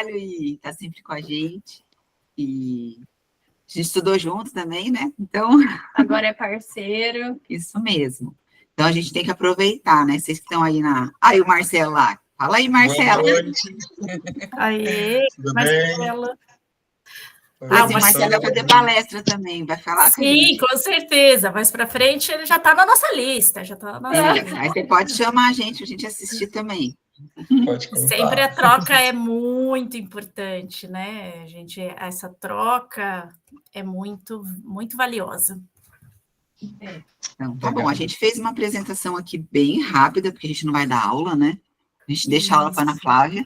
trabalho e está sempre com a gente. E a gente estudou junto também, né? Então, Agora é parceiro. isso mesmo. Então, a gente tem que aproveitar, né? Vocês que estão aí na... Aí, o Marcelo lá. Fala aí, Marcelo. Boa noite. Aê, Tudo Marcela. bem? Mas o o Marcelo vai fazer palestra também, vai falar com a Sim, gente. com certeza. Mais para frente ele já está na nossa lista, já está na nossa lista. Aí você pode chamar a gente assistir também. Pode contar. Sempre a troca é muito importante, né? Essa troca é muito, muito valiosa. Então, tá bom. A gente fez uma apresentação aqui bem rápida, porque a gente não vai dar aula, né? A gente deixa a aula para a Ana Flávia.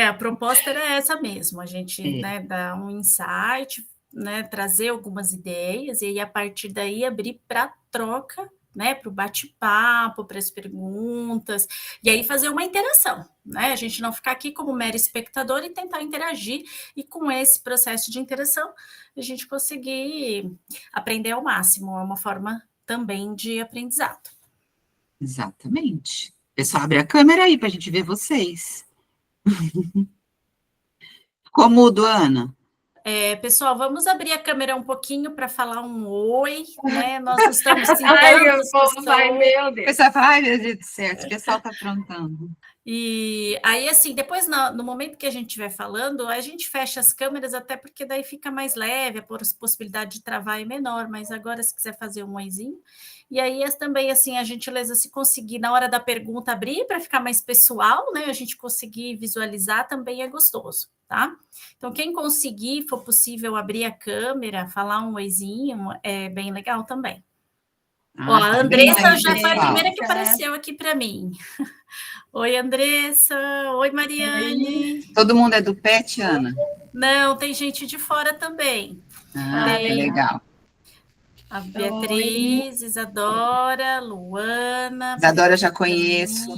A proposta era essa mesmo, a gente né, dar um insight, né, trazer algumas ideias, e aí, a partir daí, abrir para troca, né, para o bate-papo, para as perguntas, e aí fazer uma interação, né? A gente não ficar aqui como mero espectador e tentar interagir, e com esse processo de interação, a gente conseguir aprender ao máximo, é uma forma também de aprendizado. Exatamente. Pessoal, abre a câmera aí para a gente ver vocês. Ficou mudo, Ana? Pessoal, vamos abrir a câmera um pouquinho para falar um oi, né? Nós estamos tentando... Ai, meu Deus. O pessoal fala, ai, meu Deus do céu, o pessoal está aprontando. E aí, assim, depois, no momento que a gente estiver falando, a gente fecha as câmeras, até porque daí fica mais leve, a possibilidade de travar é menor, mas agora, se quiser fazer um oizinho. E aí, também, assim, a gentileza, se conseguir, na hora da pergunta, abrir para ficar mais pessoal, né? A gente conseguir visualizar também é gostoso, tá? Então, quem conseguir, for possível, abrir a câmera, falar um oizinho, é bem legal também. Ó, a Andressa já foi a primeira que apareceu aqui para mim. Oi, Andressa. Oi, Mariane. Todo mundo é do PET, Ana? Não, tem gente de fora também. Que legal. A Beatriz, Isadora, Luana. Isadora eu já conheço.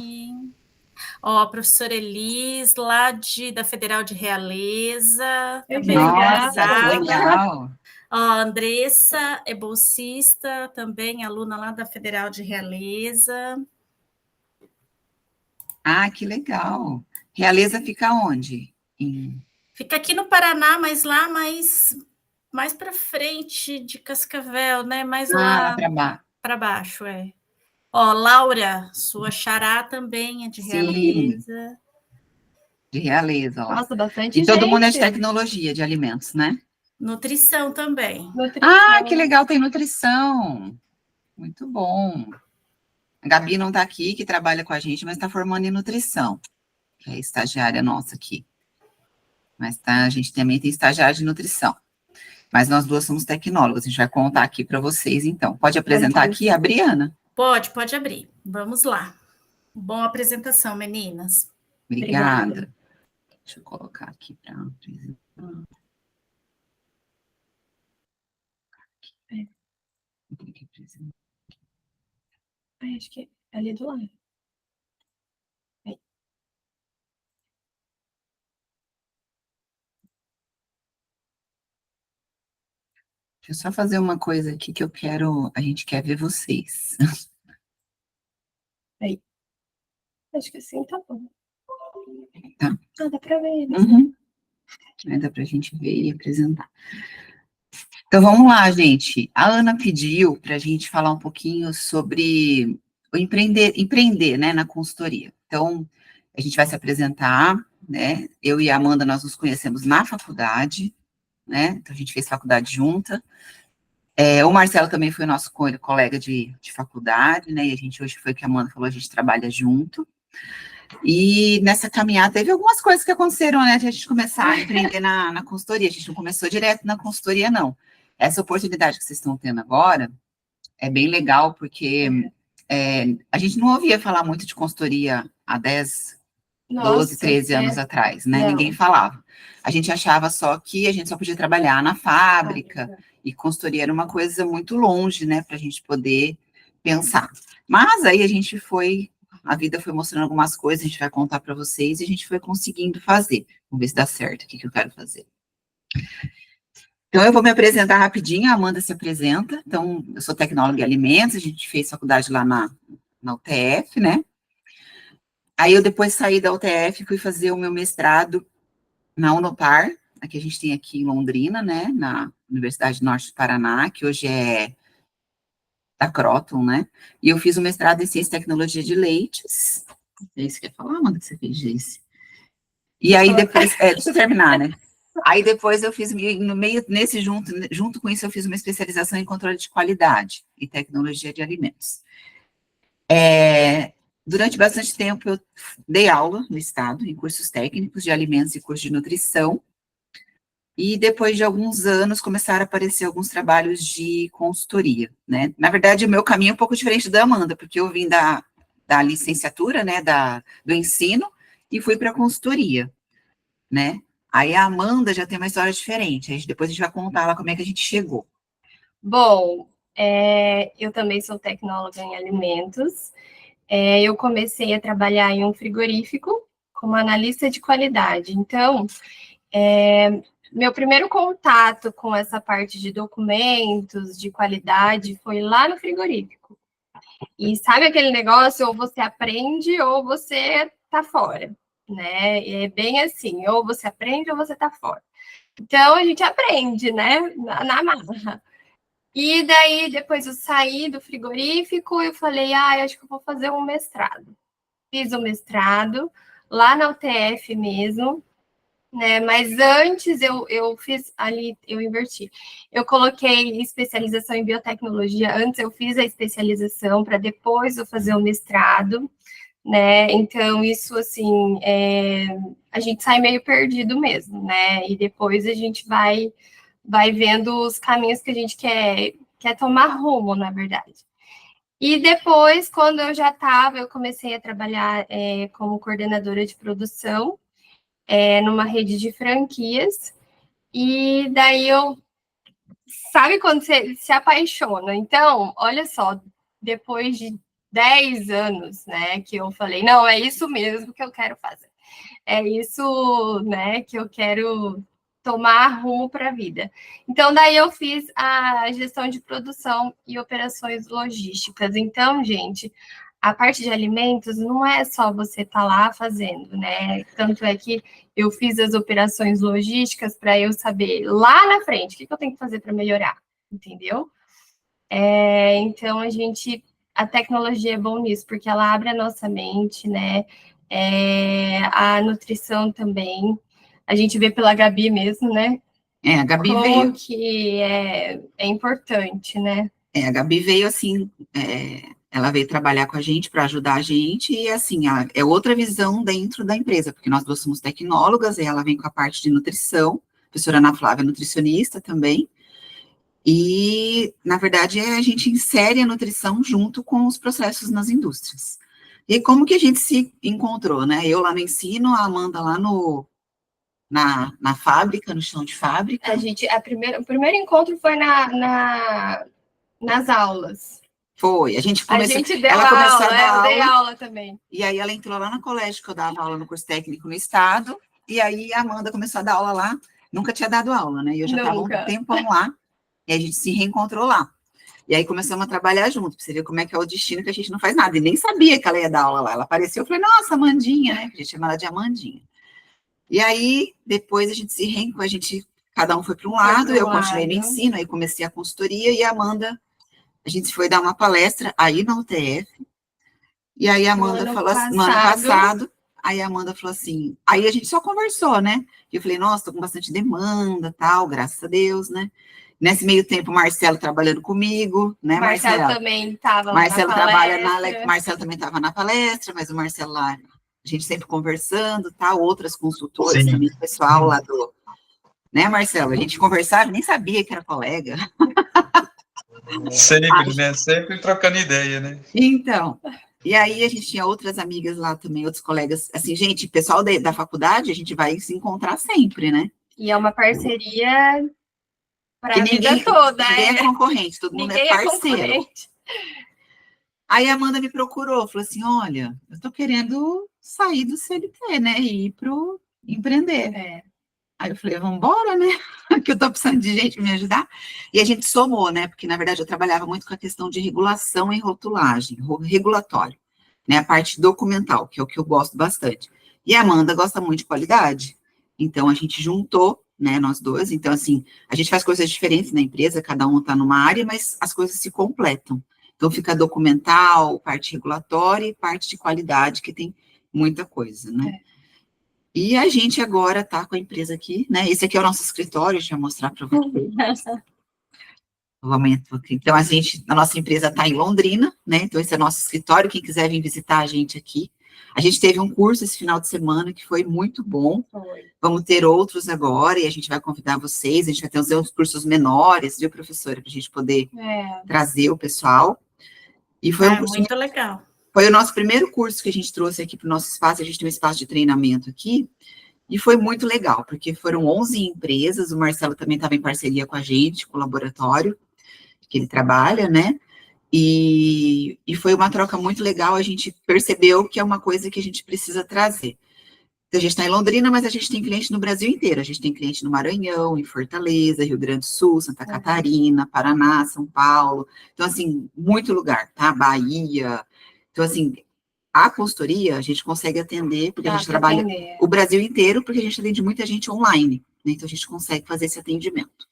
Ó, a professora Elis, lá da Federal de Realeza. Nossa, que legal. Ó, a Andressa é bolsista, também aluna lá da Federal de Realeza. Ah, que legal. Realeza fica onde? Fica aqui no Paraná, mas lá mais para frente de Cascavel, né? Mais lá para baixo, é. Ó, Laura, sua xará também é de Realeza. Sim, de Realeza, lá. Nossa, bastante gente. E todo mundo é de gente. tecnologia de alimentos, né? Nutrição também. Ah, que legal, tem nutrição. Muito bom. A Gabi não está aqui, que trabalha com a gente, mas está formando em nutrição, que é estagiária nossa aqui. Mas a gente também tem estagiário de nutrição. Mas nós duas somos tecnólogas, a gente vai contar aqui para vocês, então. Pode apresentar aqui a Briana? Pode abrir. Vamos lá. Boa apresentação, meninas. Obrigada. Deixa eu colocar aqui para apresentar. Acho que é ali do lado. Aí. Deixa eu só fazer uma coisa aqui que a gente quer ver vocês. Aí. Acho que assim tá bom. Tá. Ah, dá para ver. Né? Uhum. Aí dá para a gente ver e apresentar. Então, vamos lá, gente. A Ana pediu para a gente falar um pouquinho sobre o empreender, né, na consultoria. Então, a gente vai se apresentar, né? Eu e a Amanda, nós nos conhecemos na faculdade, né? Então, a gente fez faculdade junta. O Marcelo também foi nosso colega de faculdade, né? E a gente hoje foi o que a Amanda falou, a gente trabalha junto. E nessa caminhada teve algumas coisas que aconteceram, né? De a gente começar a empreender na consultoria. A gente não começou direto na consultoria, não. Essa oportunidade que vocês estão tendo agora é bem legal, porque a gente não ouvia falar muito de consultoria há 10, 12, 13 anos atrás, né? Não. Ninguém falava. A gente achava só que a gente só podia trabalhar na fábrica, e consultoria era uma coisa muito longe, né? Para a gente poder pensar. Mas aí a vida foi mostrando algumas coisas, a gente vai contar para vocês, e a gente foi conseguindo fazer. Vamos ver se dá certo o que eu quero fazer. Então, eu vou me apresentar rapidinho, a Amanda se apresenta. Então, eu sou tecnóloga em alimentos, a gente fez faculdade lá na UTF, né? Aí eu depois saí da UTF, fui fazer o meu mestrado na Unopar, a que a gente tem aqui em Londrina, né, na Universidade Norte do Paraná, que hoje é da Croton, né, e eu fiz o mestrado em Ciência e Tecnologia de Leites. É isso que quer falar, Amanda, que você fez, Geice? E aí depois, deixa eu terminar, né, aí depois eu fiz, no meio, junto com isso, eu fiz uma especialização em controle de qualidade e tecnologia de alimentos. Durante bastante tempo eu dei aula no estado, em cursos técnicos de alimentos e cursos de nutrição, e depois de alguns anos começaram a aparecer alguns trabalhos de consultoria, né? Na verdade, o meu caminho é um pouco diferente da Amanda, porque eu vim da licenciatura, né, do ensino, e fui para a consultoria, né? Aí a Amanda já tem uma história diferente, depois a gente vai contar lá como é que a gente chegou. Bom, eu também sou tecnóloga em alimentos. Eu comecei a trabalhar em um frigorífico como analista de qualidade. Então, meu primeiro contato com essa parte de documentos, de qualidade, foi lá no frigorífico. E sabe aquele negócio, ou você aprende ou você tá fora, né? É bem assim, ou você aprende ou você tá fora. Então, a gente aprende, né? Na marra. E daí, depois eu saí do frigorífico, eu falei, acho que eu vou fazer um mestrado. Fiz o mestrado lá na UTF mesmo, né? Mas antes eu fiz ali, eu inverti. Eu coloquei especialização em biotecnologia, antes eu fiz a especialização para depois eu fazer o mestrado, né? Então, isso, assim, a gente sai meio perdido mesmo, né? E depois a gente vai vendo os caminhos que a gente quer tomar rumo, na verdade. E depois, quando eu comecei a trabalhar como coordenadora de produção, numa rede de franquias, e daí sabe quando você se apaixona? Então, olha só, depois de 10 anos, né, que eu falei, não, é isso mesmo que eu quero fazer. É isso, né, que eu quero tomar rumo para a vida. Então, daí eu fiz a gestão de produção e operações logísticas. Então, gente, a parte de alimentos não é só você estar lá fazendo, né? Tanto é que eu fiz as operações logísticas para eu saber lá na frente o que eu tenho que fazer para melhorar, entendeu? Então, a tecnologia é bom nisso, porque ela abre a nossa mente, né? A nutrição também. A gente vê pela Gabi mesmo, né? A Gabi como veio. Que é importante, né? A Gabi veio assim, ela veio trabalhar com a gente para ajudar a gente, e assim, é outra visão dentro da empresa, porque nós duas somos tecnólogas, e ela vem com a parte de nutrição, a professora Ana Flávia é nutricionista também, e, na verdade, a gente insere a nutrição junto com os processos nas indústrias. E como que a gente se encontrou, né? Eu lá no ensino, a Amanda lá na fábrica, no chão de fábrica. O primeiro encontro foi nas aulas. Foi, a gente começou. A gente deu ela começou a dar eu aula, dei aula também. E aí ela entrou lá no colégio, que eu dava aula no curso técnico no estado, e aí a Amanda começou a dar aula lá, nunca tinha dado aula, né? E eu já estava um tempão lá, e a gente se reencontrou lá. E aí começamos a trabalhar junto, pra você ver como é que é o destino, que a gente não faz nada. E nem sabia que ela ia dar aula lá. Ela apareceu, eu falei, nossa, Amandinha, né? A gente chama ela de Amandinha. E aí, depois a gente se reencontrou, cada um foi para um lado, eu continuei no ensino, aí comecei a consultoria, e a Amanda, a gente foi dar uma palestra aí na UTF, e aí a Amanda falou assim, no ano passado, aí a Amanda falou assim, aí a gente só conversou, né? E eu falei, nossa, tô com bastante demanda, tal, graças a Deus, né? Nesse meio tempo, o Marcelo trabalhando comigo, né, Marcelo? Marcelo também estava na palestra. Marcelo também estava na palestra, mas o Marcelo lá, a gente sempre conversando, tal, outras consultoras também, pessoal lá do... Né, Marcelo? A gente conversava, nem sabia que era colega. Sempre, né? Sempre trocando ideia, né? Então, e aí a gente tinha outras amigas lá também, outros colegas, assim, gente, pessoal da faculdade, a gente vai se encontrar sempre, né? E é uma parceria para a vida toda. Ninguém é concorrente, todo mundo é parceiro. Aí a Amanda me procurou, falou assim, olha, eu tô querendo sair do CLT, né, e ir pro empreender. Aí eu falei, vamos embora, né, que eu tô precisando de gente para me ajudar. E a gente somou, né, porque na verdade eu trabalhava muito com a questão de regulação e rotulagem, regulatório. né, a parte documental, que é o que eu gosto bastante. E a Amanda gosta muito de qualidade. Então, a gente juntou, né, nós dois. Então, assim, a gente faz coisas diferentes na empresa, cada um está numa área, mas as coisas se completam. Então, fica documental, parte regulatória e parte de qualidade, que tem muita coisa, né? E a gente agora está com a empresa aqui, né? Esse aqui é o nosso escritório, deixa eu mostrar para vocês. Então, a nossa empresa está em Londrina, né? Então, esse é o nosso escritório. Quem quiser vir visitar a gente aqui. A gente teve um curso esse final de semana que foi muito bom. Vamos ter outros agora e a gente vai convidar vocês. A gente vai ter uns cursos menores, viu, professora? Para a gente poder trazer o pessoal. E foi um curso muito legal. Foi o nosso primeiro curso que a gente trouxe aqui para o nosso espaço. A gente tem um espaço de treinamento aqui. E foi muito legal, porque foram 11 empresas. O Marcelo também estava em parceria com a gente, com o laboratório que ele trabalha, né? E foi uma troca muito legal, a gente percebeu que é uma coisa que a gente precisa trazer. Então, a gente está em Londrina, mas a gente tem cliente no Brasil inteiro, a gente tem cliente no Maranhão, em Fortaleza, Rio Grande do Sul, Santa Catarina, Paraná, São Paulo, então, assim, muito lugar, tá? Bahia, então, assim, a consultoria a gente consegue atender, porque a gente trabalha o Brasil inteiro, porque a gente atende muita gente online, né? Então, a gente consegue fazer esse atendimento.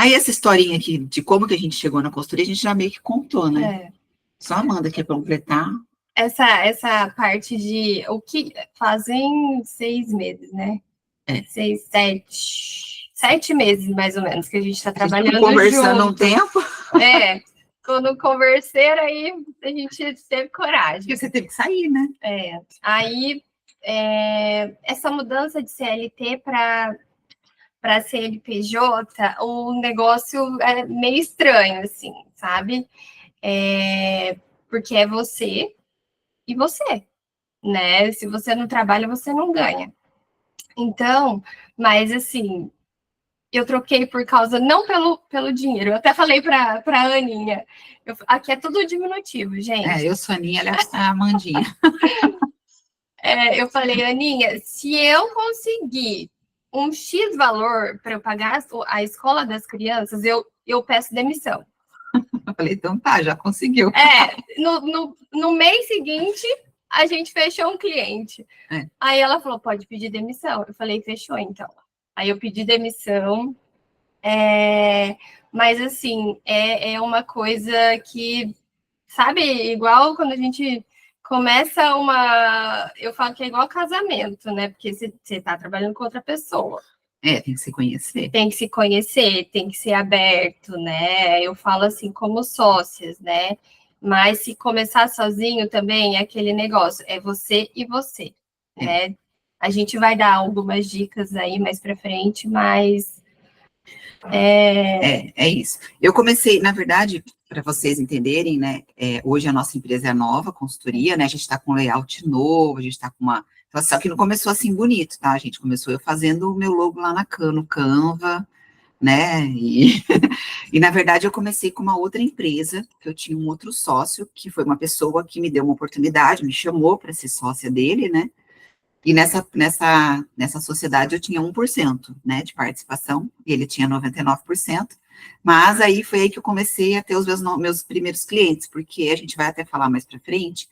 Aí, essa historinha aqui de como que a gente chegou na consultoria, a gente já meio que contou, né? Só a Amanda quer completar. Essa parte de... O que fazem 6 meses, né? 6, 7 meses, mais ou menos, que a gente está trabalhando junto. Conversando um tempo. Quando conversei, aí a gente teve coragem. Porque você teve que sair, né? Aí, essa mudança de CLT para CNPJ, o negócio é meio estranho, assim, sabe? Porque é você e você, né? Se você não trabalha, você não ganha. Então, mas assim, eu troquei por causa, não pelo dinheiro, eu até falei para a Aninha, aqui é tudo diminutivo, gente. Eu sou a Aninha, ela é a Amandinha. Eu falei, Aninha, se eu conseguir um X valor para eu pagar a escola das crianças, eu peço demissão. Eu falei, então tá, já conseguiu. No mês seguinte, a gente fechou um cliente. Aí ela falou, pode pedir demissão. Eu falei, fechou, então. Aí eu pedi demissão. Mas, assim, é uma coisa que, sabe, igual quando a gente começa eu falo que é igual casamento, né? Porque você está trabalhando com outra pessoa. Tem que se conhecer. Tem que se conhecer, tem que ser aberto, né? Eu falo assim, como sócias, né? Mas se começar sozinho também é aquele negócio, é você e você, né? A gente vai dar algumas dicas aí mais para frente, mas... É isso. Eu comecei, na verdade, para vocês entenderem, né? Hoje a nossa empresa é nova, consultoria, né? A gente está com layout novo, a gente está com uma... Só que não começou assim bonito, tá, gente? Começou eu fazendo o meu logo lá no Canva, né? E na verdade eu comecei com uma outra empresa, que eu tinha um outro sócio, que foi uma pessoa que me deu uma oportunidade, me chamou para ser sócia dele, né? E nessa sociedade eu tinha 1%, né, de participação, e ele tinha 99%, mas aí foi aí que eu comecei a ter os meus primeiros clientes, porque a gente vai até falar mais para frente,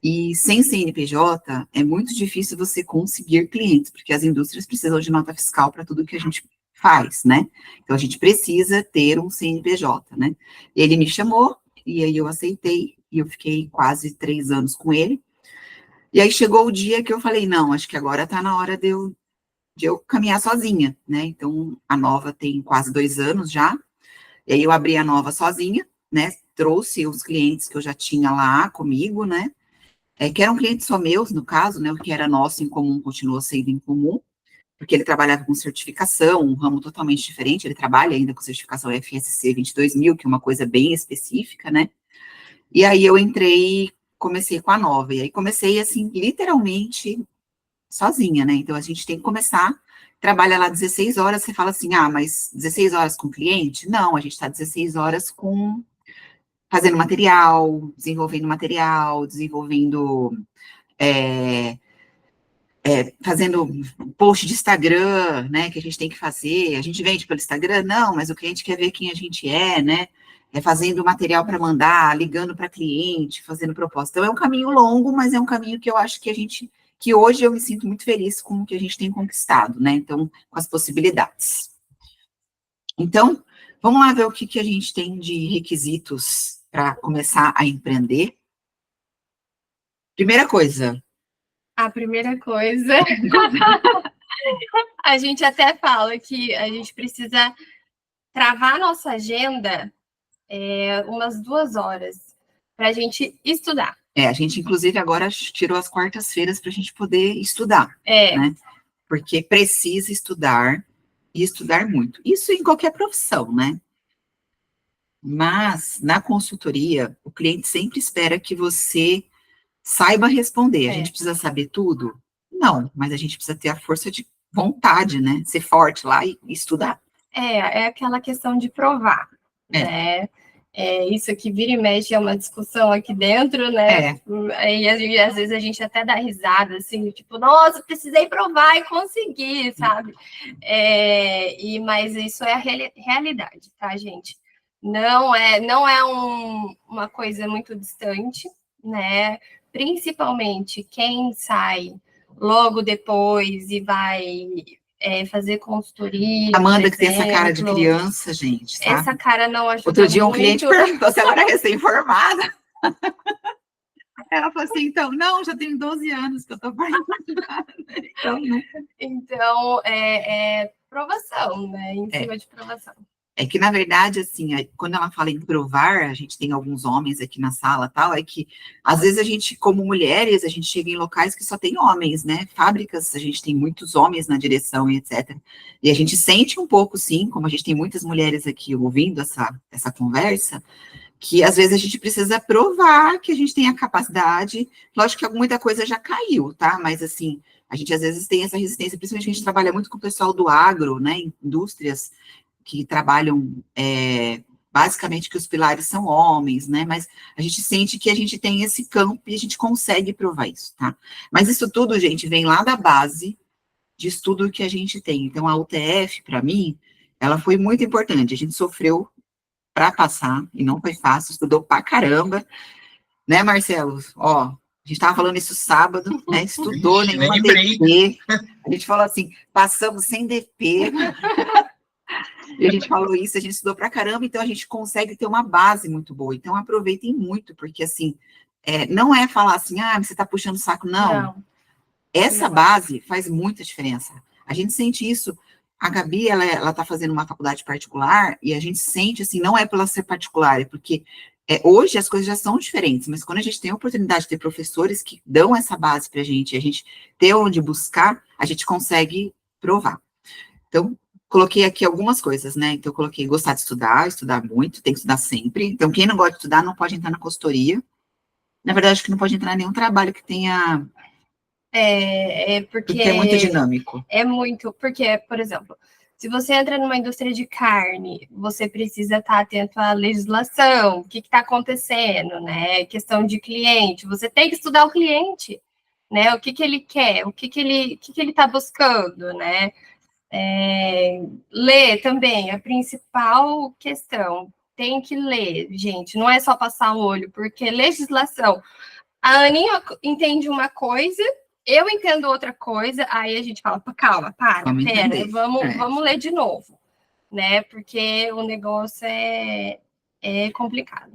e sem CNPJ é muito difícil você conseguir clientes, porque as indústrias precisam de nota fiscal para tudo que a gente faz, né? Então a gente precisa ter um CNPJ, né? Ele me chamou, e aí eu aceitei, e eu fiquei quase 3 anos com ele. E aí chegou o dia que eu falei, não, acho que agora está na hora de eu caminhar sozinha, né? Então, a Nova tem quase 2 anos já, e aí eu abri a Nova sozinha, né? Trouxe os clientes que eu já tinha lá comigo, né? Que eram clientes só meus, no caso, né? O que era nosso em comum continuou sendo em comum, porque ele trabalhava com certificação, um ramo totalmente diferente, ele trabalha ainda com certificação FSC 22000, que é uma coisa bem específica, né? E aí eu entrei, comecei com a Nova, e aí comecei, assim, literalmente sozinha, né? Então, a gente tem que começar, trabalha lá 16 horas, você fala assim, mas 16 horas com cliente? Não, a gente está 16 horas fazendo material, desenvolvendo fazendo post de Instagram, né, que a gente tem que fazer. A gente vende pelo Instagram? Não, mas o cliente quer ver quem a gente é, né? fazendo material para mandar, ligando para cliente, fazendo proposta. Então, é um caminho longo, mas é um caminho que eu acho que hoje eu me sinto muito feliz com o que a gente tem conquistado, né? Então, com as possibilidades. Então, vamos lá ver o que a gente tem de requisitos para começar a empreender. Primeira coisa. A primeira coisa, a gente até fala que a gente precisa travar a nossa agenda umas 2 horas para a gente estudar. A gente, inclusive, agora tirou as quartas-feiras para a gente poder estudar, né? Porque precisa estudar, e estudar muito. Isso em qualquer profissão, né? Mas, na consultoria, o cliente sempre espera que você saiba responder. A gente precisa saber tudo? Não, mas a gente precisa ter a força de vontade, né? Ser forte lá e estudar. É aquela questão de provar, né? Isso que vira e mexe é uma discussão aqui dentro, né? E às vezes a gente até dá risada, assim, tipo, nossa, precisei provar e consegui, sabe? Mas isso é a realidade, tá, gente? Não é uma coisa muito distante, né? Principalmente quem sai logo depois e vai fazer consultoria. Amanda, que tem essa cara de criança, gente, tá? Essa cara não ajuda. Outro dia um cliente perguntou se ela era recém-formada. Ela falou assim, então, não, já tenho 12 anos que eu tô participando. Então, provação, né? Em cima de provação. É que, na verdade, assim, quando ela fala em provar, a gente tem alguns homens aqui na sala, tal, é que, às vezes, a gente, como mulheres, a gente chega em locais que só tem homens, né? Fábricas, a gente tem muitos homens na direção e etc. E a gente sente um pouco, sim, como a gente tem muitas mulheres aqui ouvindo essa conversa, que, às vezes, a gente precisa provar que a gente tem a capacidade. Lógico que muita coisa já caiu, tá? Mas, assim, a gente, às vezes, tem essa resistência, principalmente que a gente trabalha muito com o pessoal do agro, né? Indústrias que trabalham, basicamente, que os pilares são homens, né, mas a gente sente que a gente tem esse campo e a gente consegue provar isso, tá? Mas isso tudo, gente, vem lá da base de estudo que a gente tem. Então, a UTF, para mim, ela foi muito importante, a gente sofreu para passar, e não foi fácil, estudou pra caramba, né, Marcelo? Ó, a gente tava falando isso sábado, né, estudou nenhuma DP, a gente falou assim, passamos sem DP, e a gente falou isso, a gente estudou pra caramba, então a gente consegue ter uma base muito boa. Então aproveitem muito, porque assim, não é falar assim, você tá puxando o saco, não. Essa base faz muita diferença. A gente sente isso. A Gabi, ela tá fazendo uma faculdade particular, e a gente sente assim, não é pela ser particular, é porque hoje as coisas já são diferentes, mas quando a gente tem a oportunidade de ter professores que dão essa base pra gente, e a gente ter onde buscar, a gente consegue provar. Então, coloquei aqui algumas coisas, né? Então, eu coloquei gostar de estudar muito, tem que estudar sempre. Então, quem não gosta de estudar não pode entrar na consultoria. Na verdade, acho que não pode entrar em nenhum trabalho que tenha... Porque é muito dinâmico. É muito, porque, por exemplo, se você entra numa indústria de carne, você precisa estar atento à legislação, o que está acontecendo, né? Questão de cliente, você tem que estudar o cliente, né? O que ele quer, o que ele está buscando, né? Ler também, a principal questão, tem que ler, gente, não é só passar o olho, porque legislação, a Aninha entende uma coisa, eu entendo outra coisa, aí a gente fala, calma, pera, vamos ler de novo, né, porque o negócio é complicado.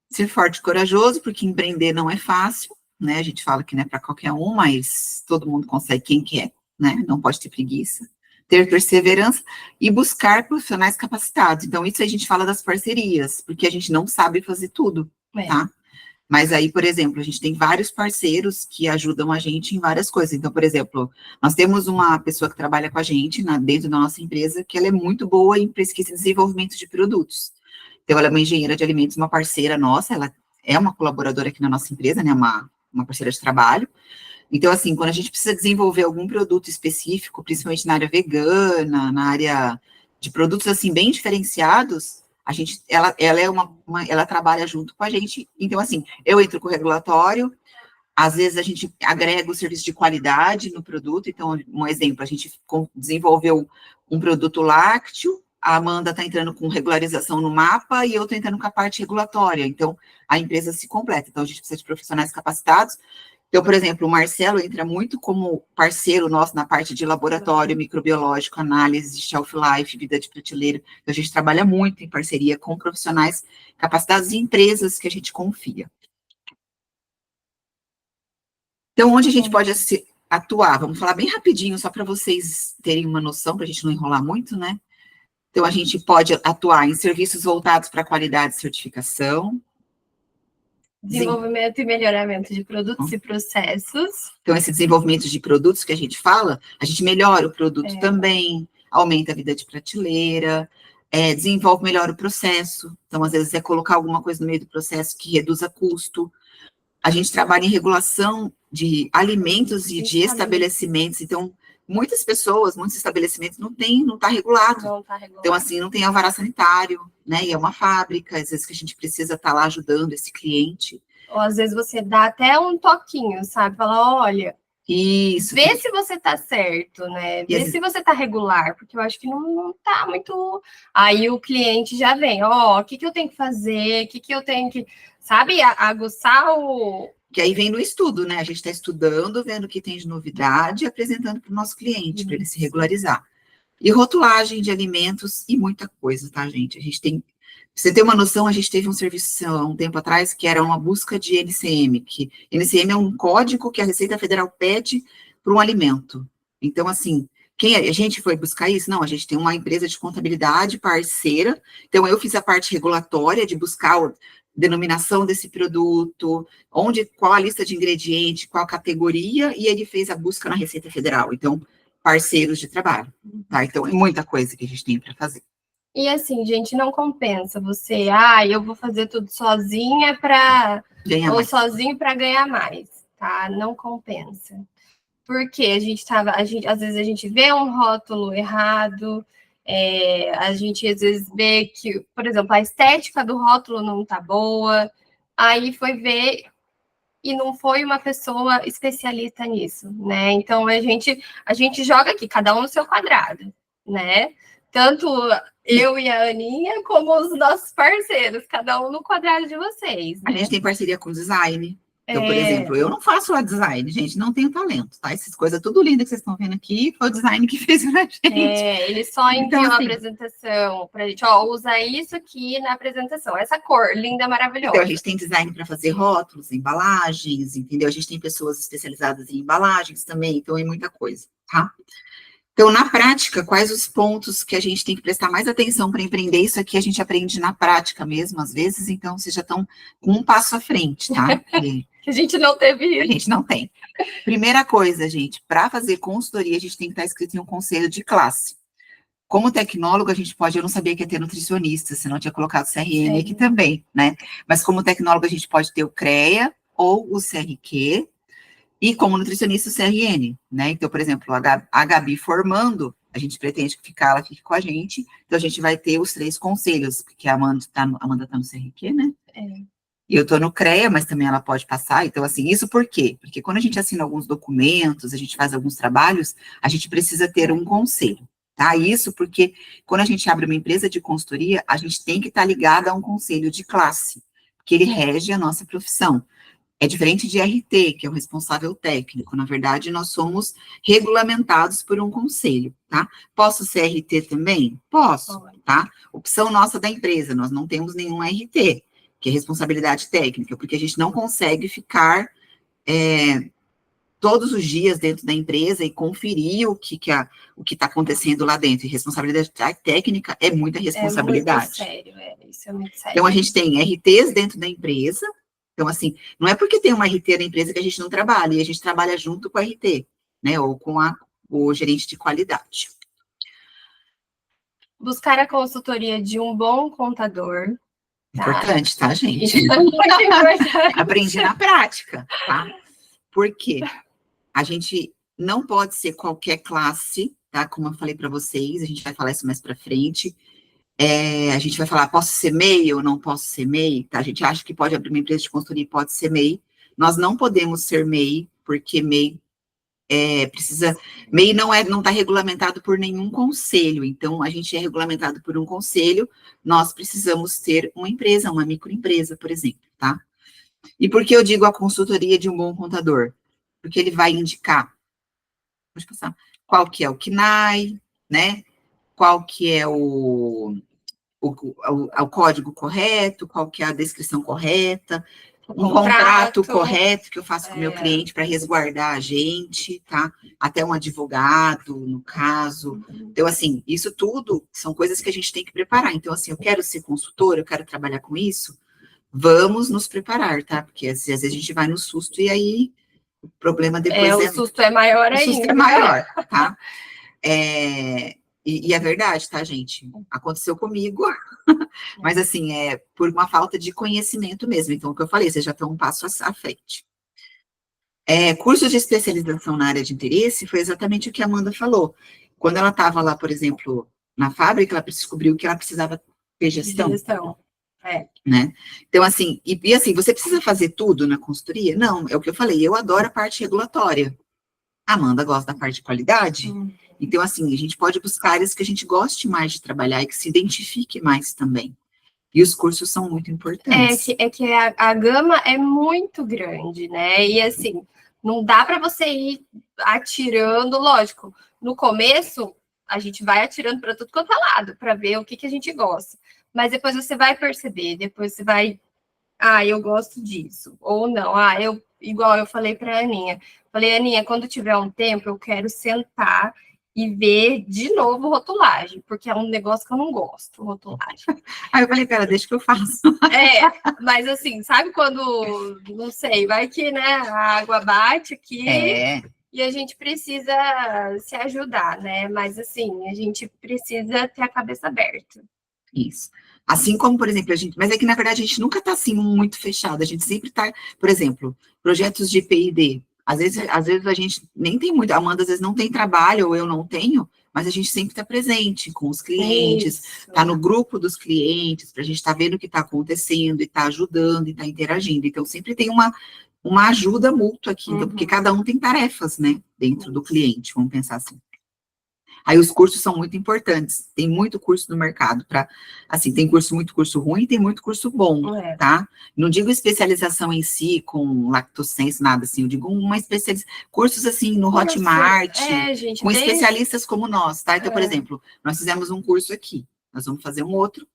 Ser forte e corajoso, porque empreender não é fácil, né, a gente fala que não é para qualquer um, mas todo mundo consegue quem quer, né, não pode ter preguiça. Ter perseverança e buscar profissionais capacitados. Então, isso a gente fala das parcerias, porque a gente não sabe fazer tudo, tá? Mas aí, por exemplo, a gente tem vários parceiros que ajudam a gente em várias coisas. Então, por exemplo, nós temos uma pessoa que trabalha com a gente dentro da nossa empresa, que ela é muito boa em pesquisa e desenvolvimento de produtos. Então, ela é uma engenheira de alimentos, uma parceira nossa, ela é uma colaboradora aqui na nossa empresa, né, uma parceira de trabalho. Então, assim, quando a gente precisa desenvolver algum produto específico, principalmente na área vegana, na área de produtos, assim, bem diferenciados, ela ela trabalha junto com a gente. Então, assim, eu entro com o regulatório, às vezes a gente agrega o serviço de qualidade no produto. Então, um exemplo, a gente desenvolveu um produto lácteo, a Amanda está entrando com regularização no mapa e eu estou entrando com a parte regulatória. Então, a empresa se completa. Então, a gente precisa de profissionais capacitados. Então, por exemplo, o Marcelo entra muito como parceiro nosso na parte de laboratório microbiológico, análise de shelf life, vida de prateleira. Então, a gente trabalha muito em parceria com profissionais capacitados e empresas que a gente confia. Então, onde a gente pode atuar? Vamos falar bem rapidinho, só para vocês terem uma noção, para a gente não enrolar muito, né? Então, a gente pode atuar em serviços voltados para qualidade e certificação. Desenvolvimento e melhoramento de produtos e processos. Então, esse desenvolvimento de produtos que a gente fala, a gente melhora o produto também, aumenta a vida de prateleira, desenvolve melhor o processo. Então, às vezes, é colocar alguma coisa no meio do processo que reduza custo. A gente trabalha em regulação de alimentos e de estabelecimentos. Então, muitas pessoas, muitos estabelecimentos não está regulado. Não está regulado. Então, assim, não tem alvará sanitário, né? E é uma fábrica, às vezes que a gente precisa estar lá ajudando esse cliente. Ou às vezes você dá até um toquinho, sabe? Fala, olha, isso. Vê se você tá certo, né? Vê se você tá regular, porque eu acho que não tá muito. Aí o cliente já vem, ó, o que eu tenho que fazer, o que eu tenho que, sabe, aguçar o. Que aí vem no estudo, né? A gente está estudando, vendo o que tem de novidade e apresentando para o nosso cliente, para ele se regularizar. E rotulagem de alimentos e muita coisa, tá, gente? A gente tem. Pra você ter uma noção, a gente teve um serviço há um tempo atrás que era uma busca de NCM, que NCM é um código que a Receita Federal pede para um alimento. Então, assim, a gente foi buscar isso? Não, a gente tem uma empresa de contabilidade parceira, então eu fiz a parte regulatória de buscar a denominação desse produto, qual a lista de ingredientes, qual a categoria, e ele fez a busca na Receita Federal. Então, parceiros de trabalho, tá? Então, é muita coisa que a gente tem para fazer. E assim, gente, não compensa você, eu vou fazer tudo sozinha ou sozinho para ganhar mais, tá? Não compensa. Porque às vezes a gente vê um rótulo errado, a gente às vezes vê que, por exemplo, a estética do rótulo não tá boa, aí foi ver e não foi uma pessoa especialista nisso, né? Então a gente joga aqui, cada um no seu quadrado, né? Tanto eu e a Aninha, como os nossos parceiros, cada um no quadrado de vocês. Né? A gente tem parceria com design. Então, por exemplo, eu não faço a design, gente, não tenho talento, tá? Essas coisas tudo lindas que vocês estão vendo aqui, foi o design que fez pra gente. Eles só enviam a apresentação pra gente, usa isso aqui na apresentação, essa cor linda, maravilhosa. Então, a gente tem design para fazer rótulos, embalagens, entendeu? A gente tem pessoas especializadas em embalagens também, então é muita coisa, tá? Então, na prática, quais os pontos que a gente tem que prestar mais atenção para empreender? Isso aqui a gente aprende na prática mesmo, às vezes, então vocês já estão com um passo à frente, tá? Que a gente não teve. A gente não tem. Primeira coisa, gente, para fazer consultoria, a gente tem que estar inscrito em um conselho de classe. Como tecnólogo, a gente pode, eu não sabia que ia ter nutricionista, senão eu tinha colocado o CRN aqui também, né? Mas como tecnólogo, a gente pode ter o CREA ou o CRQ, e como nutricionista, o CRN, né? Então, por exemplo, a Gabi formando, a gente pretende que ela fique com a gente, então a gente vai ter os 3 conselhos, porque a Amanda tá no CRQ, né? E eu tô no CREA, mas também ela pode passar, então assim, isso por quê? Porque quando a gente assina alguns documentos, a gente faz alguns trabalhos, a gente precisa ter um conselho, tá? Isso porque quando a gente abre uma empresa de consultoria, a gente tem que estar ligado a um conselho de classe, que ele rege a nossa profissão. É diferente de RT, que é o responsável técnico. Na verdade, nós somos regulamentados por um conselho, tá? Posso ser RT também? Posso, tá? Opção nossa da empresa, nós não temos nenhum RT, que é responsabilidade técnica, porque a gente não consegue ficar todos os dias dentro da empresa e conferir o que está acontecendo lá dentro. E responsabilidade técnica é muita responsabilidade. É muito sério, isso é muito sério. Então, a gente tem RTs dentro da empresa. Então, assim, não é porque tem uma RT na empresa que a gente não trabalha, e a gente trabalha junto com a RT, né, ou com o gerente de qualidade. Buscar a consultoria de um bom contador. Importante, tá, gente? Isso é muito importante. Aprendi na prática, tá? Por quê? A gente não pode ser qualquer classe, tá? Como eu falei para vocês, a gente vai falar isso mais para frente. A gente vai falar, posso ser MEI ou não posso ser MEI? Tá? A gente acha que pode abrir uma empresa de consultoria e pode ser MEI. Nós não podemos ser MEI, porque MEI MEI não está regulamentado por nenhum conselho, então a gente é regulamentado por um conselho, nós precisamos ter uma empresa, uma microempresa, por exemplo, tá? E por que eu digo a consultoria de um bom contador? Porque ele vai indicar, pode passar, qual que é o CNAE, né? Qual que é o código correto, qual que é a descrição correta, um contrato correto que eu faço com o meu cliente para resguardar a gente, tá? Até um advogado, no caso. Então, assim, isso tudo são coisas que a gente tem que preparar. Então, assim, eu quero ser consultora, eu quero trabalhar com isso, vamos nos preparar, tá? Porque às vezes a gente vai no susto e aí o problema depois o susto é maior ainda. O susto é maior, tá? E é verdade, tá, gente? Aconteceu comigo, mas assim, por uma falta de conhecimento mesmo. Então, o que eu falei, vocês já estão um passo à frente. Cursos de especialização na área de interesse foi exatamente o que a Amanda falou. Quando ela estava lá, por exemplo, na fábrica, ela descobriu que ela precisava ter gestão. Né? Então, assim, e assim, você precisa fazer tudo na consultoria? Não, é o que eu falei, eu adoro a parte regulatória. A Amanda gosta da parte de qualidade. Então, assim, a gente pode buscar áreas que a gente goste mais de trabalhar e que se identifique mais também. E os cursos são muito importantes. É que a gama é muito grande, né? E, assim, não dá para você ir atirando, lógico. No começo, a gente vai atirando para tudo quanto é lado, para ver o que a gente gosta. Mas depois você vai perceber, depois você vai... eu gosto disso. Ou não, igual eu falei para a Aninha. Falei, Aninha, quando tiver um tempo, eu quero sentar e ver de novo rotulagem, porque é um negócio que eu não gosto, rotulagem. Aí eu falei, cara, deixa que eu faço. Mas assim, sabe quando, não sei, vai que, né, a água bate aqui e a gente precisa se ajudar, né? Mas assim, a gente precisa ter a cabeça aberta. Isso. Assim como, por exemplo, mas é que na verdade a gente nunca está assim muito fechado, a gente sempre está, por exemplo, projetos de P&D. Às vezes a gente nem tem muito, a Amanda às vezes não tem trabalho, ou eu não tenho, mas a gente sempre está presente com os clientes, está no grupo dos clientes, para a gente estar vendo o que está acontecendo, e está ajudando, e está interagindo. Então, sempre tem uma ajuda mútua aqui, então, porque cada um tem tarefas, né, dentro do cliente, vamos pensar assim. Aí os cursos são muito importantes, tem muito curso no mercado, assim, tem muito curso ruim, tem muito curso bom, tá? Não digo especialização em si, com lactosense, nada assim, eu digo cursos assim, no Hotmart, gente, com especialistas como nós, tá? Então, por exemplo, nós fizemos um curso aqui, nós vamos fazer um outro,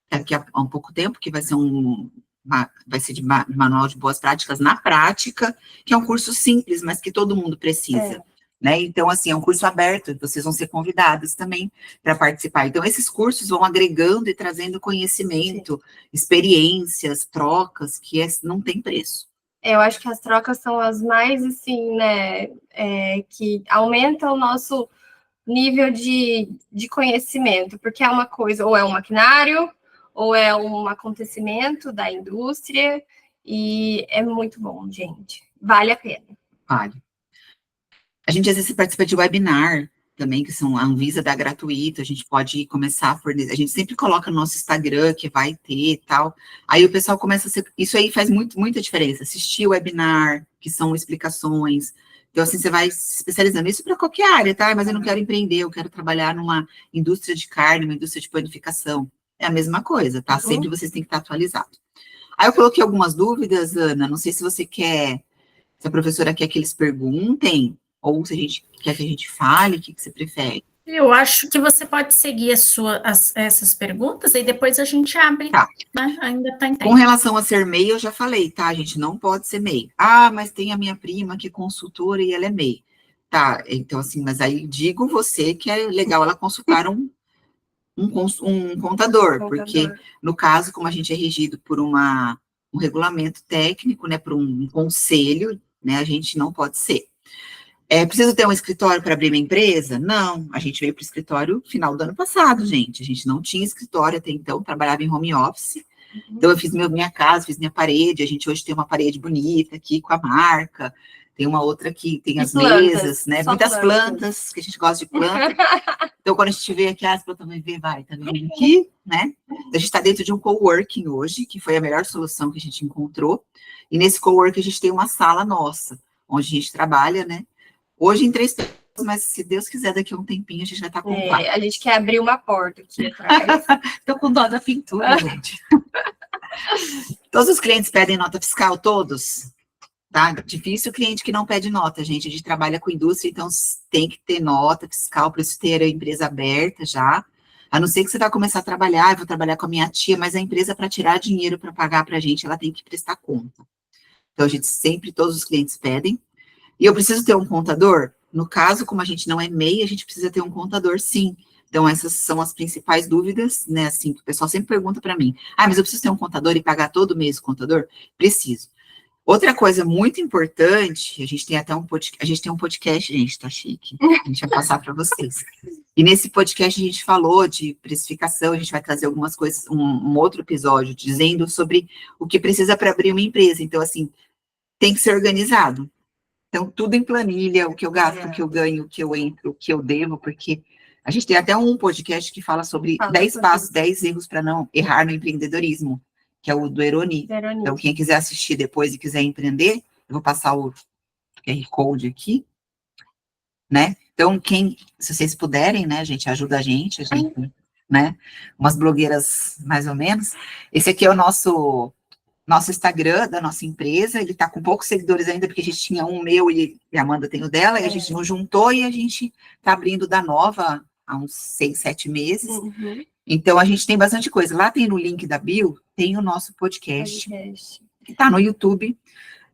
daqui a um pouco tempo, que vai ser de manual de boas práticas na prática, que é um curso simples, mas que todo mundo precisa. Né? Então, assim, é um curso aberto, vocês vão ser convidados também para participar. Então, esses cursos vão agregando e trazendo conhecimento, experiências, trocas, que não tem preço. Eu acho que as trocas são as mais, assim, né, que aumentam o nosso nível de conhecimento, porque é uma coisa, ou é um maquinário, ou é um acontecimento da indústria, e é muito bom, gente. Vale a pena. Vale. A gente, às vezes, participa de webinar também, que são a Anvisa dá gratuito, a gente pode começar a fornecer, a gente sempre coloca no nosso Instagram que vai ter e tal, aí o pessoal começa a isso aí faz muita diferença, assistir o webinar, que são explicações, então assim, você vai se especializando, isso para qualquer área, tá? Mas eu não quero empreender, eu quero trabalhar numa indústria de carne, uma indústria de panificação, é a mesma coisa, tá? Sempre vocês têm que estar atualizados. Aí eu coloquei algumas dúvidas, Ana, não sei se você quer, se a professora quer que eles perguntem, ou se a gente quer que a gente fale, o que você prefere? Eu acho que você pode seguir essas perguntas e depois a gente abre, tá. Né? Ainda está em tempo. Com relação a ser MEI, eu já falei, tá? A gente não pode ser MEI. Mas tem a minha prima que é consultora e ela é MEI. Tá, então assim, mas aí digo você que é legal ela consultar um contador, porque no caso, como a gente é regido por um regulamento técnico, né, por um conselho, né, a gente não pode ser. Preciso ter um escritório para abrir minha empresa? Não, a gente veio para o escritório no final do ano passado, gente. A gente não tinha escritório até então, trabalhava em home office. Então, eu fiz minha casa, fiz minha parede. A gente hoje tem uma parede bonita aqui com a marca. Tem uma outra aqui, tem as mesas, né? Muitas plantas, que a gente gosta de planta. Então, quando a gente vê aqui, as plantas vão ver, tá vendo aqui, né? A gente está dentro de um coworking hoje, que foi a melhor solução que a gente encontrou. E nesse coworking a gente tem uma sala nossa, onde a gente trabalha, né? Hoje em 3 pessoas, mas se Deus quiser, daqui a um tempinho a gente vai estar com 4. A gente quer abrir uma porta aqui atrás. Tô com dó da pintura, gente. Todos os clientes pedem nota fiscal, todos. Tá? Difícil o cliente que não pede nota, gente. A gente trabalha com indústria, então tem que ter nota fiscal para isso ter a empresa aberta já. A não ser que você vai começar a trabalhar, eu vou trabalhar com a minha tia, mas a empresa, para tirar dinheiro para pagar para a gente, ela tem que prestar conta. Então, a gente sempre, todos os clientes pedem. E eu preciso ter um contador? No caso, como a gente não é MEI, a gente precisa ter um contador, sim. Então, essas são as principais dúvidas, né? Assim, o pessoal sempre pergunta para mim: ah, mas eu preciso ter um contador e pagar todo mês o contador? Preciso. Outra coisa muito importante, a gente tem até um podcast, gente, tá chique. A gente vai passar para vocês. E nesse podcast a gente falou de precificação, a gente vai trazer algumas coisas, um outro episódio, dizendo sobre o que precisa para abrir uma empresa. Então, assim, tem que ser organizado. Então, tudo em planilha, o que eu gasto, o que eu ganho, o que eu entro, o que eu devo, porque a gente tem até um podcast que fala sobre 10 passos, 10 erros para não errar no empreendedorismo, que é o do Eroni. Então, quem quiser assistir depois e quiser empreender, eu vou passar o QR Code aqui, né? Então, se vocês puderem, né, gente, ajuda a gente, né? Umas blogueiras, mais ou menos. Esse aqui é o nosso Instagram da nossa empresa, ele tá com poucos seguidores ainda, porque a gente tinha um meu e a Amanda tem o dela, e a gente não juntou, e a gente tá abrindo da nova há uns 6, 7 meses. Uhum. Então, a gente tem bastante coisa. Lá tem no link da bio, tem o nosso podcast. Que tá no YouTube,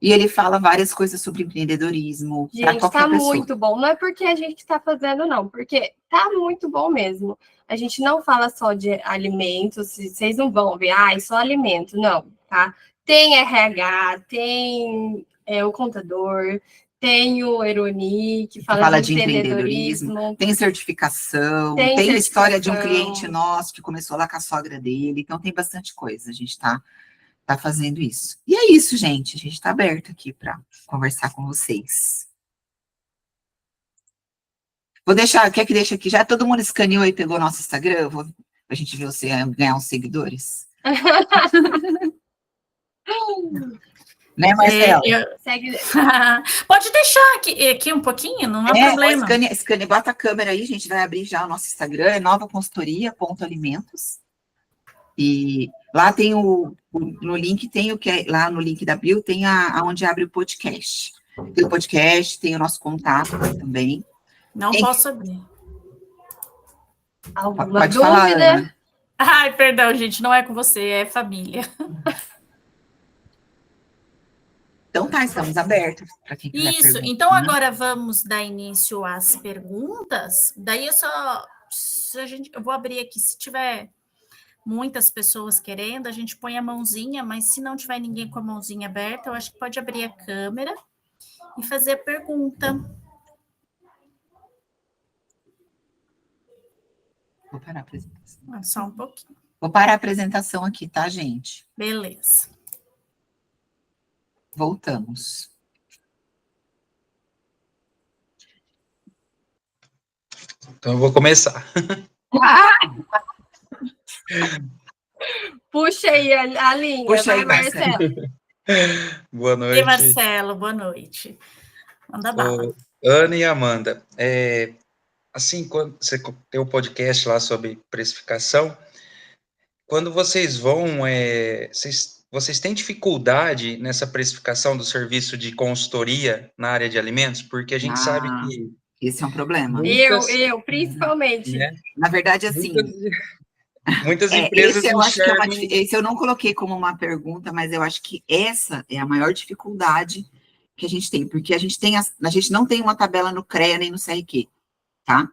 e ele fala várias coisas sobre empreendedorismo. Gente, tá muito bom. Não é porque a gente tá fazendo, não, porque tá muito bom mesmo. A gente não fala só de alimentos, vocês não vão ver, é só alimento, não, tá? Tem RH, tem o contador, tem o Eroni, que fala de empreendedorismo. Tem certificação, tem a história de um cliente nosso que começou lá com a sogra dele, então tem bastante coisa, a gente tá fazendo isso. E é isso, gente, a gente está aberto aqui para conversar com vocês. Vou deixar, quer que deixe aqui? Já todo mundo escaneou e pegou nosso Instagram? A gente ver você ganhar uns seguidores. Né, Marcelo? Pode deixar aqui um pouquinho, não há problema. Escaneia, bota a câmera aí, a gente vai abrir já o nosso Instagram, é novaconsultoria.alimentos. E lá tem no link, tem o que lá no link da bio, tem onde abre o podcast. Tem o podcast, tem o nosso contato também. Não posso abrir. Alguma pode dúvida? Falar, Ana. Ai, perdão, gente, não é com você, é família. Então tá, estamos abertos para quem quiser Isso, perguntar. Então agora vamos dar início às perguntas. Daí eu vou abrir aqui, se tiver muitas pessoas querendo, a gente põe a mãozinha, mas se não tiver ninguém com a mãozinha aberta, eu acho que pode abrir a câmera e fazer a pergunta. Vou parar a apresentação. Só um pouquinho. Vou parar a apresentação aqui, tá, gente? Beleza. Voltamos. Então eu vou começar. Puxa aí a linha. Puxa aí, Marcelo. Boa noite. Oi, Marcelo, boa noite. Manda bala. Ana e Amanda, assim, quando você tem o podcast lá sobre precificação, quando vocês vão, vocês têm dificuldade nessa precificação do serviço de consultoria na área de alimentos? Porque a gente sabe que... Esse é um problema. Eu principalmente. Né? Na verdade, assim... Muitas empresas esse eu não coloquei como uma pergunta, mas eu acho que essa é a maior dificuldade que a gente tem, porque a gente não tem uma tabela no CREA nem no CRQ, tá?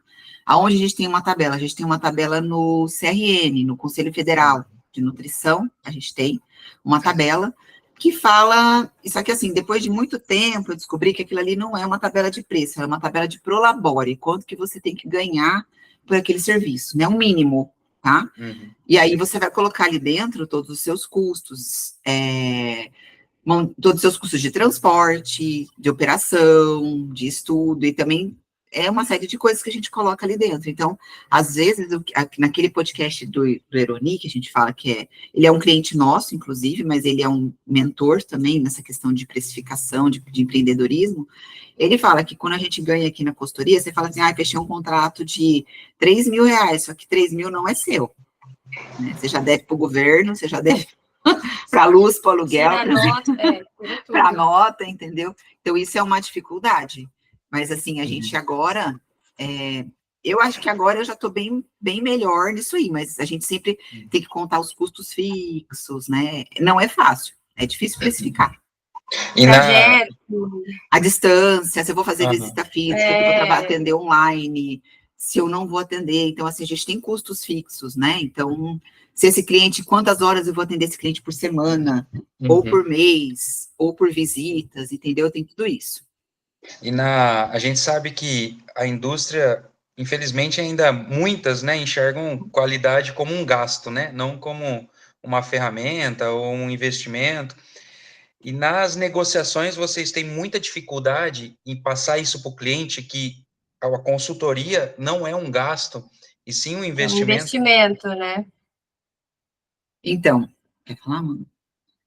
Aonde a gente tem uma tabela? A gente tem uma tabela no CRN, no Conselho Federal de Nutrição, a gente tem uma tabela que fala, isso aqui assim, depois de muito tempo eu descobri que aquilo ali não é uma tabela de preço, é uma tabela de prolabore, quanto que você tem que ganhar por aquele serviço, né? Um mínimo, tá? Uhum. E aí você vai colocar ali dentro todos os seus custos, todos os seus custos de transporte, de operação, de estudo, e também é uma série de coisas que a gente coloca ali dentro. Então, às vezes, naquele podcast do Eroni, que a gente fala que ele é um cliente nosso, inclusive, mas ele é um mentor também nessa questão de precificação, de empreendedorismo, Ele fala que quando a gente ganha aqui na consultoria, você fala assim, fechei um contrato de R$ 3.000, só que 3.000 não é seu, né? Você já deve para o governo, você já deve para a luz, para o aluguel, para a nota, entendeu? Então, isso é uma dificuldade. Mas, assim, a gente agora, eu acho que agora eu já estou bem melhor nisso aí, mas a gente sempre tem que contar os custos fixos, né? Não é fácil, é difícil precificar. E a distância, se eu vou fazer visita física, se eu vou atender online, se eu não vou atender. Então, assim, a gente tem custos fixos, né? Então, se esse cliente, quantas horas eu vou atender esse cliente por semana, ou por mês, ou por visitas, entendeu? Tem tudo isso. E a gente sabe que a indústria, infelizmente, ainda muitas, né, enxergam qualidade como um gasto, né? Não como uma ferramenta ou um investimento. E nas negociações, vocês têm muita dificuldade em passar isso para o cliente, que a consultoria não é um gasto, e sim um investimento. É um investimento, né? Então, quer falar, mano?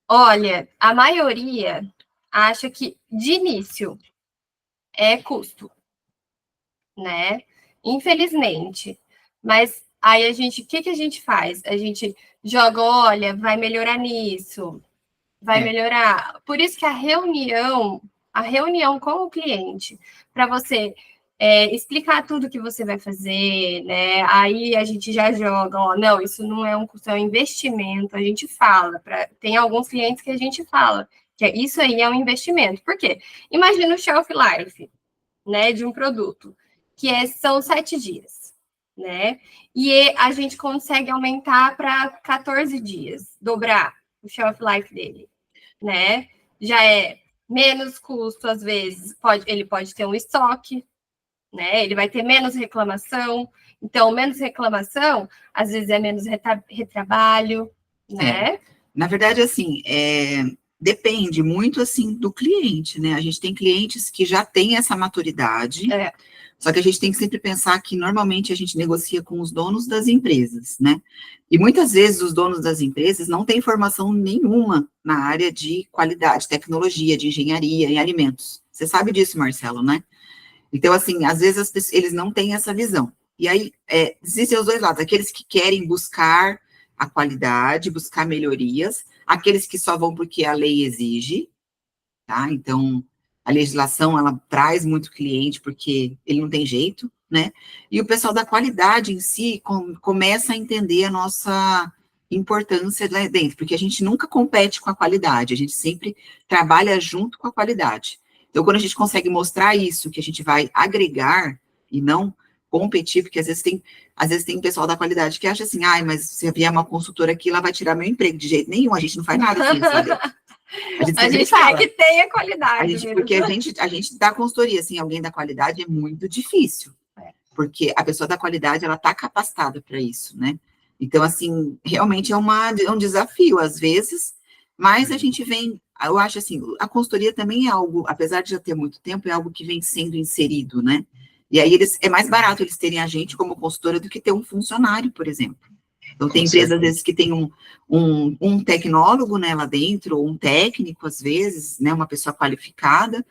Olha, a maioria acha que, de início, é custo, né? Infelizmente. Mas aí o que a gente faz? A gente joga, olha, vai melhorar nisso, vai melhorar. Por isso que a reunião com o cliente, para você explicar tudo que você vai fazer, né? Aí a gente já joga, não, isso não é um custo, é um investimento. A gente fala, tem alguns clientes que a gente fala que isso aí é um investimento. Por quê? Imagina o shelf life, né, de um produto, que são 7 dias, né? E a gente consegue aumentar para 14 dias, dobrar o shelf life dele, né? Já é menos custo, às vezes, ele pode ter um estoque, né? Ele vai ter menos reclamação. Então, menos reclamação, às vezes é menos retrabalho, né? Na verdade, assim, depende muito, assim, do cliente, né? A gente tem clientes que já têm essa maturidade, só que a gente tem que sempre pensar que, normalmente, a gente negocia com os donos das empresas, né? E, muitas vezes, os donos das empresas não têm formação nenhuma na área de qualidade, tecnologia, de engenharia em alimentos. Você sabe disso, Marcelo, né? Então, assim, às vezes eles não têm essa visão. E aí, existem os dois lados, aqueles que querem buscar a qualidade, buscar melhorias, aqueles que só vão porque a lei exige, tá? Então, a legislação, ela traz muito cliente porque ele não tem jeito, né? E o pessoal da qualidade em si começa a entender a nossa importância lá dentro, porque a gente nunca compete com a qualidade, a gente sempre trabalha junto com a qualidade. Então, quando a gente consegue mostrar isso, que a gente vai agregar e não competir, porque às vezes tem pessoal da qualidade que acha assim, mas se vier uma consultora aqui, ela vai tirar meu emprego. De jeito nenhum, a gente não faz nada assim, sabe? A gente quer que tenha qualidade. Porque a gente dá consultoria, assim, alguém da qualidade é muito difícil. Porque a pessoa da qualidade, ela está capacitada para isso, né? Então, assim, realmente é um desafio, às vezes, mas a gente eu acho assim, a consultoria também é algo, apesar de já ter muito tempo, é algo que vem sendo inserido, né? E aí é mais barato eles terem a gente como consultora do que ter um funcionário, por exemplo. Então, tem empresas, às vezes, que tem um tecnólogo, né, lá dentro, ou um técnico, às vezes, né, uma pessoa qualificada,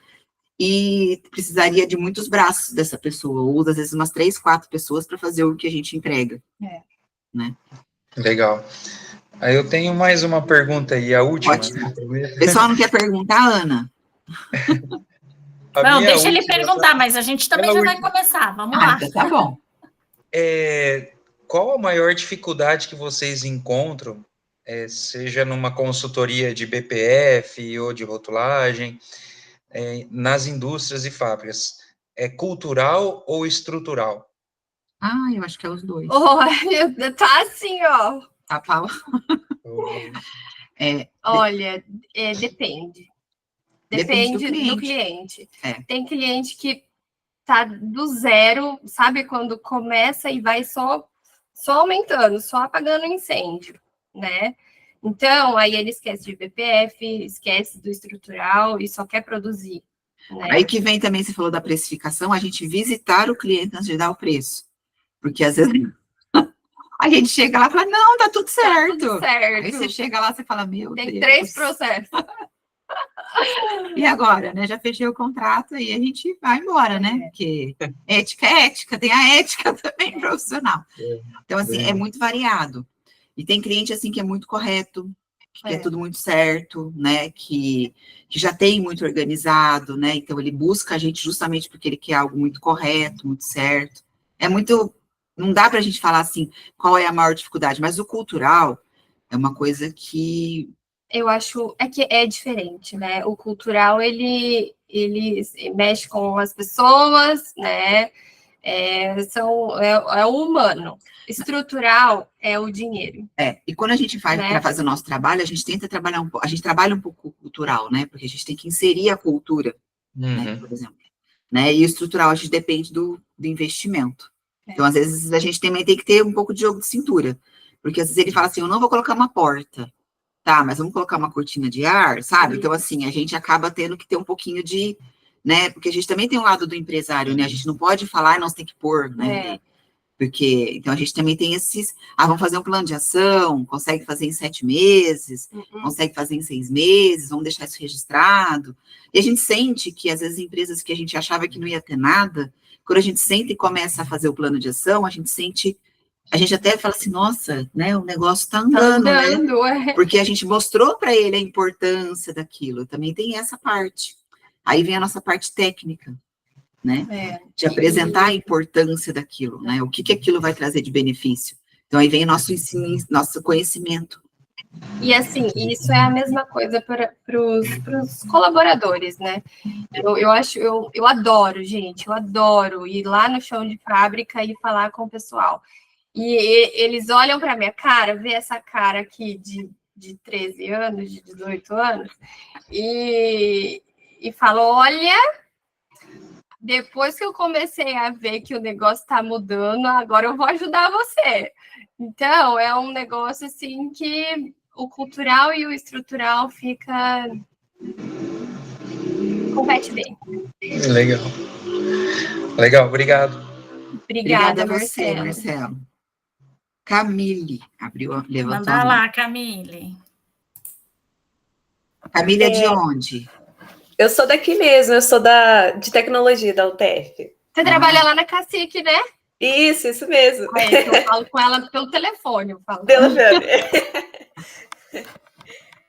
e precisaria de muitos braços dessa pessoa, ou às vezes umas 3, 4 pessoas para fazer o que a gente entrega. Né? Legal. Aí eu tenho mais uma pergunta aí, a última. Ótimo. O pessoal não quer perguntar, Ana? Não, deixa ele perguntar, mas a gente também já vai começar, vamos lá. Então tá bom. Qual a maior dificuldade que vocês encontram, seja numa consultoria de BPF ou de rotulagem, nas indústrias e fábricas? É cultural ou estrutural? Eu acho que é os dois. Olha, tá assim, ó. A Paula. Olha, depende. Depende do cliente. Tem cliente que tá do zero, sabe? Quando começa e vai só aumentando, só apagando incêndio, né? Então, aí ele esquece de BPF, esquece do estrutural e só quer produzir. Né? Aí que vem também, você falou da precificação, a gente visitar o cliente antes de dar o preço. Porque às vezes a gente chega lá e fala, não, tá tudo certo. Tá tudo certo. Aí você chega lá e fala, meu Deus. Tem 3 processos. E agora, né? Já fechei o contrato e a gente vai embora, né? Porque ética é ética, tem a ética também profissional. Então, assim, é muito variado. E tem cliente, assim, que é muito correto, que quer tudo muito certo, né? Que já tem muito organizado, né? Então, ele busca a gente justamente porque ele quer algo muito correto, muito certo. É muito... Não dá para a gente falar, assim, qual é a maior dificuldade, mas o cultural é uma coisa que... Eu acho que é diferente, né? O cultural, ele mexe com as pessoas, né? É o humano. Estrutural é o dinheiro. E quando a gente faz Né? para fazer o nosso trabalho, a gente tenta trabalhar um pouco, a gente trabalha um pouco cultural, né? Porque a gente tem que inserir a cultura, né? Por exemplo. Né? E o estrutural, a gente depende do investimento. Então, às vezes, a gente também tem que ter um pouco de jogo de cintura. Porque às vezes ele fala assim, eu não vou colocar uma porta. Tá, mas vamos colocar uma cortina de ar, sabe? Então, assim, a gente acaba tendo que ter um pouquinho de, né? Porque a gente também tem um lado do empresário, né? A gente não pode falar, nós tem que pôr, né? Porque, então, a gente também tem esses, vamos fazer um plano de ação, consegue fazer em 7 meses, consegue fazer em 6 meses, vamos deixar isso registrado. E a gente sente que, às vezes, empresas que a gente achava que não ia ter nada, quando a gente senta e começa a fazer o plano de ação, a gente até fala assim, nossa, né, o negócio tá andando, né? Porque a gente mostrou para ele a importância daquilo, também tem essa parte. Aí vem a nossa parte técnica, né? De apresentar a importância daquilo, né? O que aquilo vai trazer de benefício. Então, aí vem o nosso ensino, nosso conhecimento. E, assim, isso é a mesma coisa para os colaboradores, né? Eu adoro, gente, eu adoro ir lá no chão de fábrica e falar com o pessoal. E eles olham para minha cara, vê essa cara aqui de 13 anos, de 18 anos, e falam, olha, depois que eu comecei a ver que o negócio está mudando, agora eu vou ajudar você. Então, é um negócio assim que o cultural e o estrutural compete bem. Legal. Legal, obrigado. Obrigada a você, Marcelo. Camille levantou. Manda lá, Camille. Camille é de onde? Eu sou daqui mesmo, eu sou de tecnologia da UTF. Você trabalha lá na Cacique, né? Isso mesmo. Eu falo com ela pelo telefone.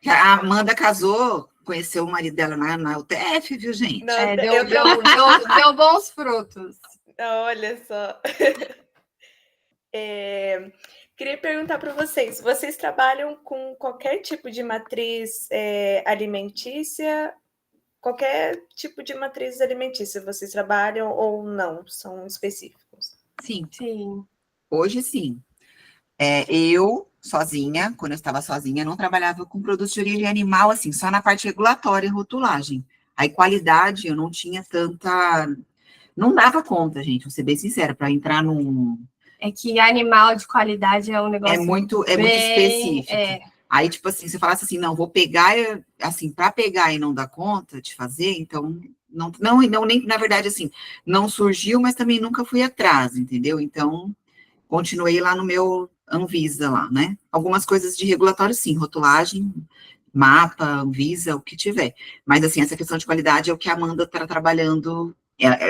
A Amanda casou, conheceu o marido dela na UTF, viu, gente? Deu bons frutos. Olha só. Queria perguntar para vocês trabalham com qualquer tipo de matriz alimentícia? Qualquer tipo de matriz alimentícia vocês trabalham ou não? São específicos? Sim. Sim. Hoje, sim. Eu, sozinha, quando eu estava sozinha, não trabalhava com produtos de origem animal, assim, só na parte regulatória e rotulagem. Aí, qualidade, eu não tinha tanta... Não dava conta, gente, vou ser bem sincera, para entrar num... É que animal de qualidade é um negócio É muito específico. Aí, tipo assim, você falasse assim, não, vou pegar, assim, para pegar e não dar conta de fazer, então, não, nem, na verdade, assim, não surgiu, mas também nunca fui atrás, entendeu? Então, continuei lá no meu Anvisa lá, né? Algumas coisas de regulatório, sim, rotulagem, mapa, Anvisa, o que tiver. Mas, assim, essa questão de qualidade é o que a Amanda está trabalhando,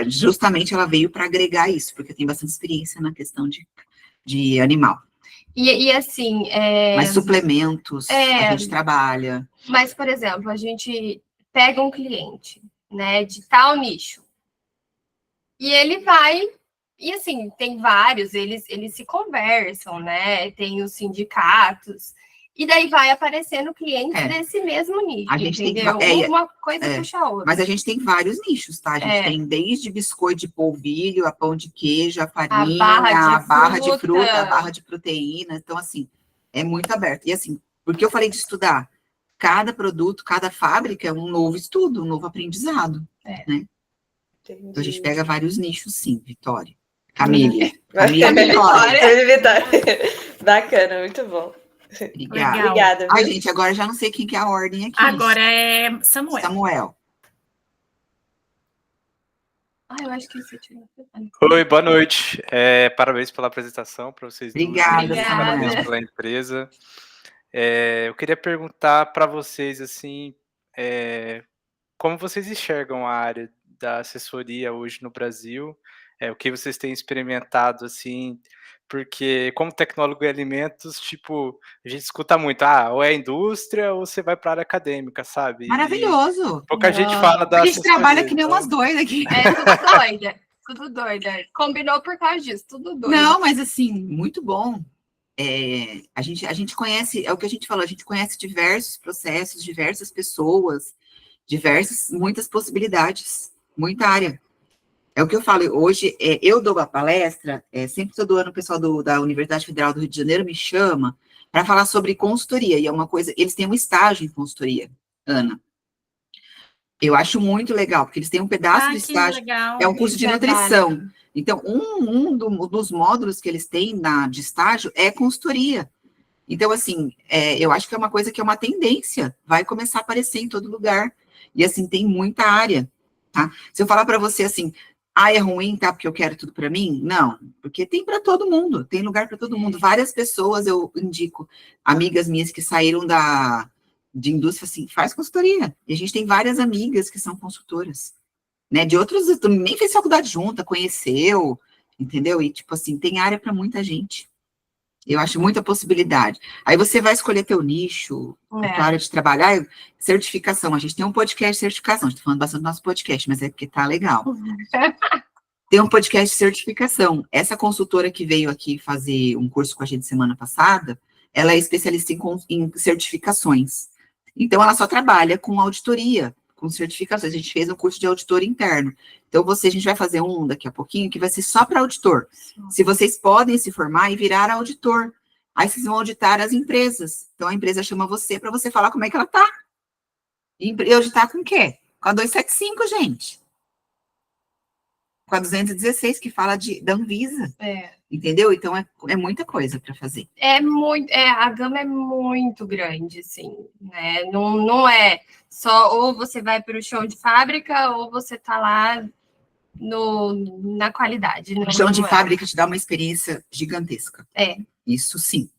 justamente ela veio para agregar isso, porque tem bastante experiência na questão de animal. E assim... Mas suplementos, a gente trabalha. Mas, por exemplo, a gente pega um cliente, né, de tal nicho, e ele vai... E, assim, tem vários, eles se conversam, né? Tem os sindicatos, e daí vai aparecendo clientes desse mesmo nicho, a gente entendeu? Uma coisa puxa a outra. Mas a gente tem vários nichos, tá? A gente tem desde biscoito de polvilho, a pão de queijo, a farinha, a barra de fruta, a barra de proteína. Então, assim, é muito aberto. E, assim, porque eu falei de estudar, cada produto, cada fábrica é um novo estudo, um novo aprendizado, né? Entendi. Então, a gente pega vários nichos, sim, Vitória. Camille. Camille Vitória. Bacana, muito bom. Obrigada. Ai, gente, agora já não sei quem que é a ordem aqui. Agora é Samuel. Eu acho que isso tinha... Oi, boa noite. Parabéns pela apresentação para vocês. Obrigada. Parabéns pela empresa. Eu queria perguntar para vocês, assim, como vocês enxergam a área da assessoria hoje no Brasil? O que vocês têm experimentado, assim? Porque como tecnólogo em alimentos, tipo, a gente escuta muito, ou é indústria ou você vai para a área acadêmica, sabe? E Maravilhoso. pouca gente fala da A gente trabalha assessoria, que nem então... umas doidas aqui. Tudo doida. Tudo doida. Combinou por causa disso, tudo doido. Não, mas assim, muito bom. A gente conhece, é o que a gente falou, a gente conhece diversos processos, diversas pessoas, muitas possibilidades, muita área. É o que eu falo, hoje eu dou uma palestra, sempre todo ano o pessoal da Universidade Federal do Rio de Janeiro me chama para falar sobre consultoria, e é uma coisa, eles têm um estágio em consultoria, Ana. Eu acho muito legal, porque eles têm um pedaço do estágio, legal. é um curso de nutrição. Então, dos módulos que eles têm de estágio é consultoria. Então, assim, eu acho que é uma coisa que é uma tendência, vai começar a aparecer em todo lugar. E, assim, tem muita área, tá? Se eu falar para você, assim, é ruim, tá? Porque eu quero tudo para mim? Não, porque tem para todo mundo, tem lugar para todo mundo. Várias pessoas, eu indico, amigas minhas que saíram de indústria, assim, faz consultoria. E a gente tem várias amigas que são consultoras, né? De outros, nem fez faculdade junta, conheceu, entendeu? E, tipo assim, tem área para muita gente. Eu acho muita possibilidade. Aí você vai escolher teu nicho, a tua área de trabalho. Certificação. A gente tem um podcast de certificação. Estou falando bastante do nosso podcast, mas é porque tá legal. Tem um podcast de certificação. Essa consultora que veio aqui fazer um curso com a gente semana passada, ela é especialista em certificações. Então, ela só trabalha com auditoria, com certificações. A gente fez um curso de auditor interno. Então, a gente vai fazer um daqui a pouquinho, que vai ser só para auditor. Se vocês podem se formar e virar auditor. Aí vocês vão auditar as empresas. Então, a empresa chama você para você falar como é que ela está. E auditar com o quê? Com a 275, gente. Com a 216, que fala da Anvisa. Entendeu? Então, é muita coisa para fazer. A gama é muito grande, assim, né? Não é só ou você vai para o chão de fábrica ou você está lá na qualidade. O chão de fábrica te dá uma experiência gigantesca. Isso sim.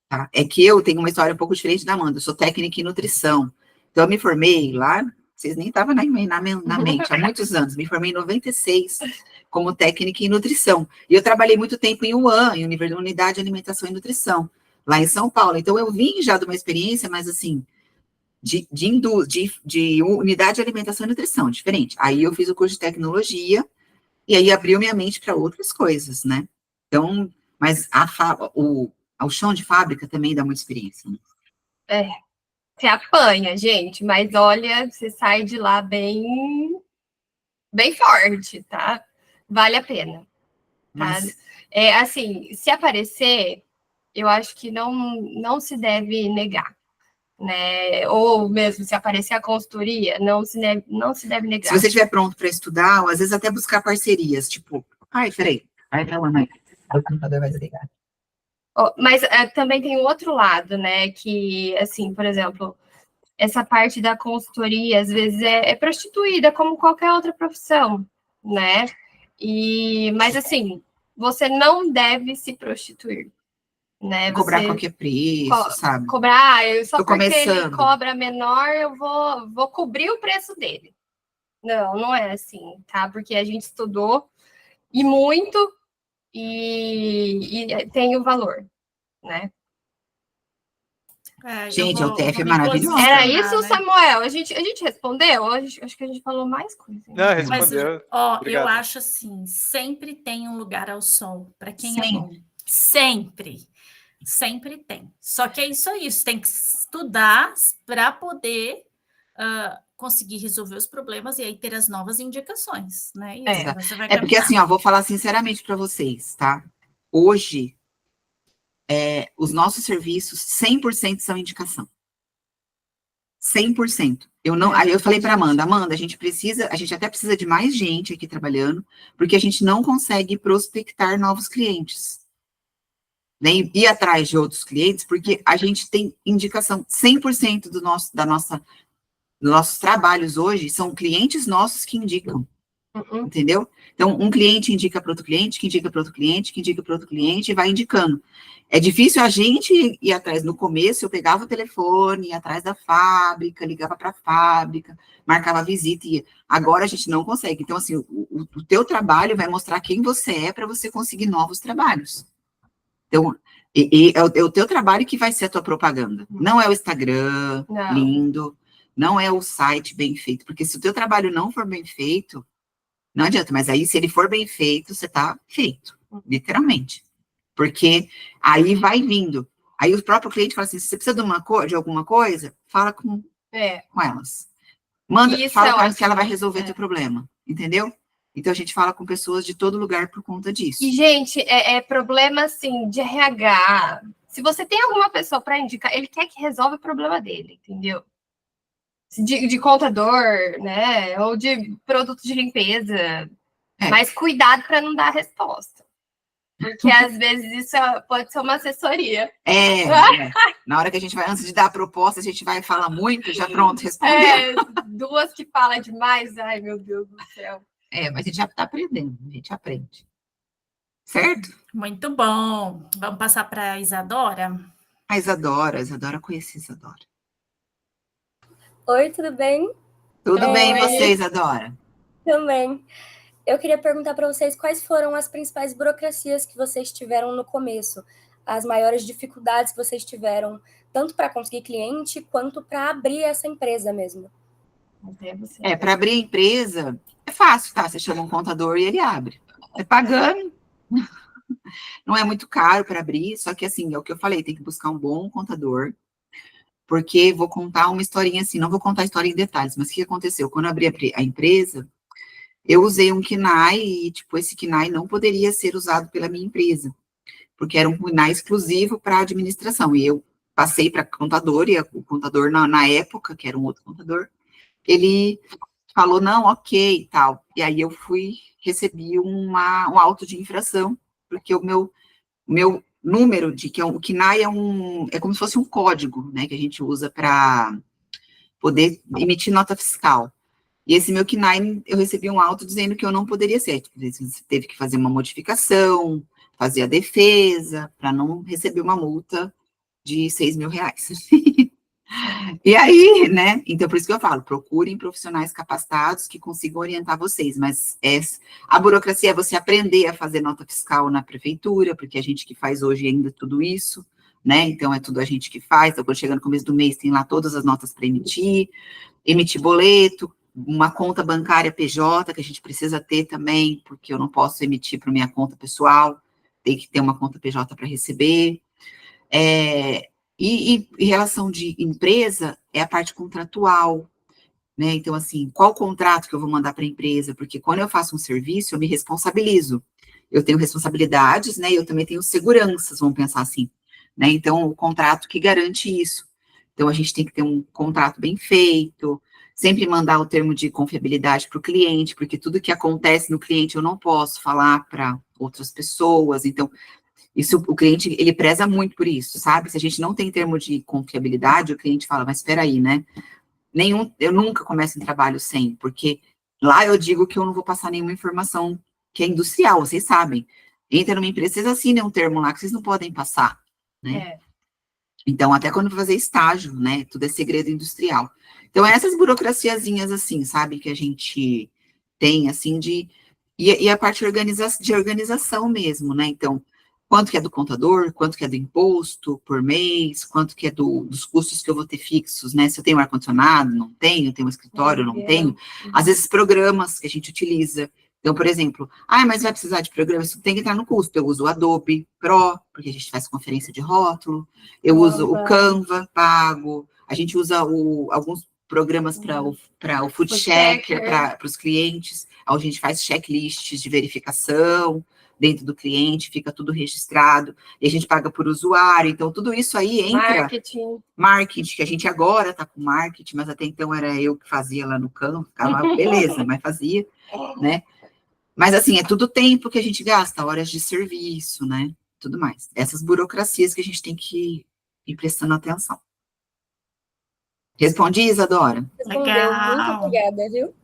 Tá? É que eu tenho uma história um pouco diferente da Amanda. Eu sou técnica em nutrição. Então, eu me formei lá, vocês nem estavam na mente, há muitos anos. Me formei em 96 como técnica em nutrição. E eu trabalhei muito tempo em UAN, em Unidade de Alimentação e Nutrição, lá em São Paulo. Então, eu vim já de uma experiência, mas assim, de Unidade de Alimentação e Nutrição, diferente. Aí eu fiz o curso de tecnologia, e aí abriu minha mente para outras coisas, né? Então, mas o chão de fábrica também dá muita experiência, né? Você apanha, gente, mas olha, você sai de lá bem forte, tá? Vale a pena. Tá? Assim, se aparecer, eu acho que não se deve negar, né? Ou mesmo se aparecer a consultoria, não se deve negar. Se você estiver pronto para estudar, ou às vezes até buscar parcerias, tipo, peraí, o computador vai desligar. Mas também tem o outro lado, né? Que, assim, por exemplo, essa parte da consultoria, às vezes, é prostituída como qualquer outra profissão, né? Mas, assim, você não deve se prostituir, né? Cobrar qualquer preço, sabe? Cobrar, só porque ele cobra menor, eu vou cobrir o preço dele. Não é assim, tá? Porque a gente estudou e muito e tem o valor, né? Gente, o TF é maravilhoso. Era isso, Samuel? A gente respondeu? Acho que a gente falou mais coisas. Não, respondeu. Mas, eu acho assim, sempre tem um lugar ao sol para quem é bom. Sempre tem. Só que é isso aí, você tem que estudar para poder conseguir resolver os problemas e aí ter as novas indicações, né? Porque assim, vou falar sinceramente para vocês, tá? Hoje, os nossos serviços, 100% são indicação. 100%. Aí eu falei para Amanda, a gente até precisa de mais gente aqui trabalhando, porque a gente não consegue prospectar novos clientes. Nem ir atrás de outros clientes, porque a gente tem indicação, 100% dos nossos trabalhos hoje são clientes nossos que indicam. Entendeu? Então, um cliente indica para outro cliente, que indica para outro cliente, que indica para outro cliente, e vai indicando. É difícil a gente ir atrás. No começo, eu pegava o telefone, ia atrás da fábrica, ligava para a fábrica, marcava a visita, e ia. Agora a gente não consegue. Então, assim, o teu trabalho vai mostrar quem você é para você conseguir novos trabalhos. Então, é o teu trabalho que vai ser a tua propaganda. Não é o Instagram lindo, não é o site bem feito, porque se o teu trabalho não for bem feito, não adianta, mas aí se ele for bem feito, você tá feito, literalmente. Porque aí vai vindo. Aí o próprio cliente fala assim, se você precisa de alguma coisa, fala com elas. Fala com elas que ela vai resolver teu problema, entendeu? Então a gente fala com pessoas de todo lugar por conta disso. E, gente, é problema, assim, de RH. Se você tem alguma pessoa para indicar, ele quer que resolva o problema dele, entendeu? De contador, né? Ou de produto de limpeza. Mas cuidado para não dar a resposta. Porque, às vezes, isso pode ser uma assessoria. Na hora que a gente vai, antes de dar a proposta, a gente vai falar muito, já pronto, respondeu. Duas que falam demais, ai, meu Deus do céu. Mas a gente já está aprendendo, a gente aprende. Certo? Muito bom. Vamos passar para a Isadora? A Isadora, conheci a Isadora. Oi, tudo bem? Tudo bem, e você, Isadora? Também. Eu queria perguntar para vocês quais foram as principais burocracias que vocês tiveram no começo, as maiores dificuldades que vocês tiveram, tanto para conseguir cliente, quanto para abrir essa empresa mesmo. Para abrir a empresa, é fácil, tá? Você chama um contador e ele abre. É pagando. Não é muito caro para abrir, só que assim, é o que eu falei, tem que buscar um bom contador, porque vou contar uma historinha assim, não vou contar a história em detalhes, mas o que aconteceu? Quando eu abri a empresa, eu usei um KNAI e, tipo, esse KNAI não poderia ser usado pela minha empresa, porque era um KNAI exclusivo para administração, e eu passei para contador, e o contador, na época, que era um outro contador, ele falou, não, ok, e tal, e aí eu recebi um auto de infração, porque o meu número o KNAI é como se fosse um código, né, que a gente usa para poder emitir nota fiscal. E esse meu KNAI, eu recebi um auto dizendo que eu não poderia ser. Você teve que fazer uma modificação, fazer a defesa, para não receber uma multa de R$6.000. E aí, né, então por isso que eu falo, procurem profissionais capacitados que consigam orientar vocês, mas a burocracia é você aprender a fazer nota fiscal na prefeitura, porque a gente que faz hoje ainda tudo isso, né, então é tudo a gente que faz, então quando chega no começo do mês tem lá todas as notas para emitir boleto, uma conta bancária PJ, que a gente precisa ter também, porque eu não posso emitir para minha conta pessoal, tem que ter uma conta PJ para receber, e relação de empresa é a parte contratual, né? Então, assim, qual contrato que eu vou mandar para a empresa? Porque quando eu faço um serviço, eu me responsabilizo. Eu tenho responsabilidades, né? E eu também tenho seguranças, vamos pensar assim, né? Então, o contrato que garante isso. Então, a gente tem que ter um contrato bem feito, sempre mandar o termo de confiabilidade para o cliente, porque tudo que acontece no cliente eu não posso falar para outras pessoas. Então, isso, o cliente, ele preza muito por isso, sabe? Se a gente não tem termo de confiabilidade, o cliente fala, mas espera aí, né? Eu nunca começo um trabalho sem, porque lá eu digo que eu não vou passar nenhuma informação que é industrial, vocês sabem. Entra numa empresa, vocês assinam um termo lá que vocês não podem passar, né? Então, até quando fazer estágio, né? Tudo é segredo industrial. Então, essas burocraciazinhas assim, sabe? Que a gente tem, assim, e a parte de organização mesmo, né? Então, quanto que é do contador, quanto que é do imposto por mês, quanto que é dos custos que eu vou ter fixos, né? Se eu tenho ar-condicionado, não tenho, tenho um escritório, não tenho. Às vezes, programas que a gente utiliza. Então, por exemplo, mas vai precisar de programa, isso tem que entrar no custo. Eu uso o Adobe Pro, porque a gente faz conferência de rótulo, eu uso o Canva, pago, a gente usa alguns programas para o Food Checker, para os clientes, onde a gente faz checklists de verificação dentro do cliente, fica tudo registrado, e a gente paga por usuário, então tudo isso aí entra... Marketing, que a gente agora está com marketing, mas até então era eu que fazia lá no Canva, ficava beleza, mas fazia, né? Mas assim, é tudo tempo que a gente gasta, horas de serviço, né? Tudo mais. Essas burocracias que a gente tem que ir prestando atenção. Respondi, Isadora? Respondeu. Muito obrigada, viu?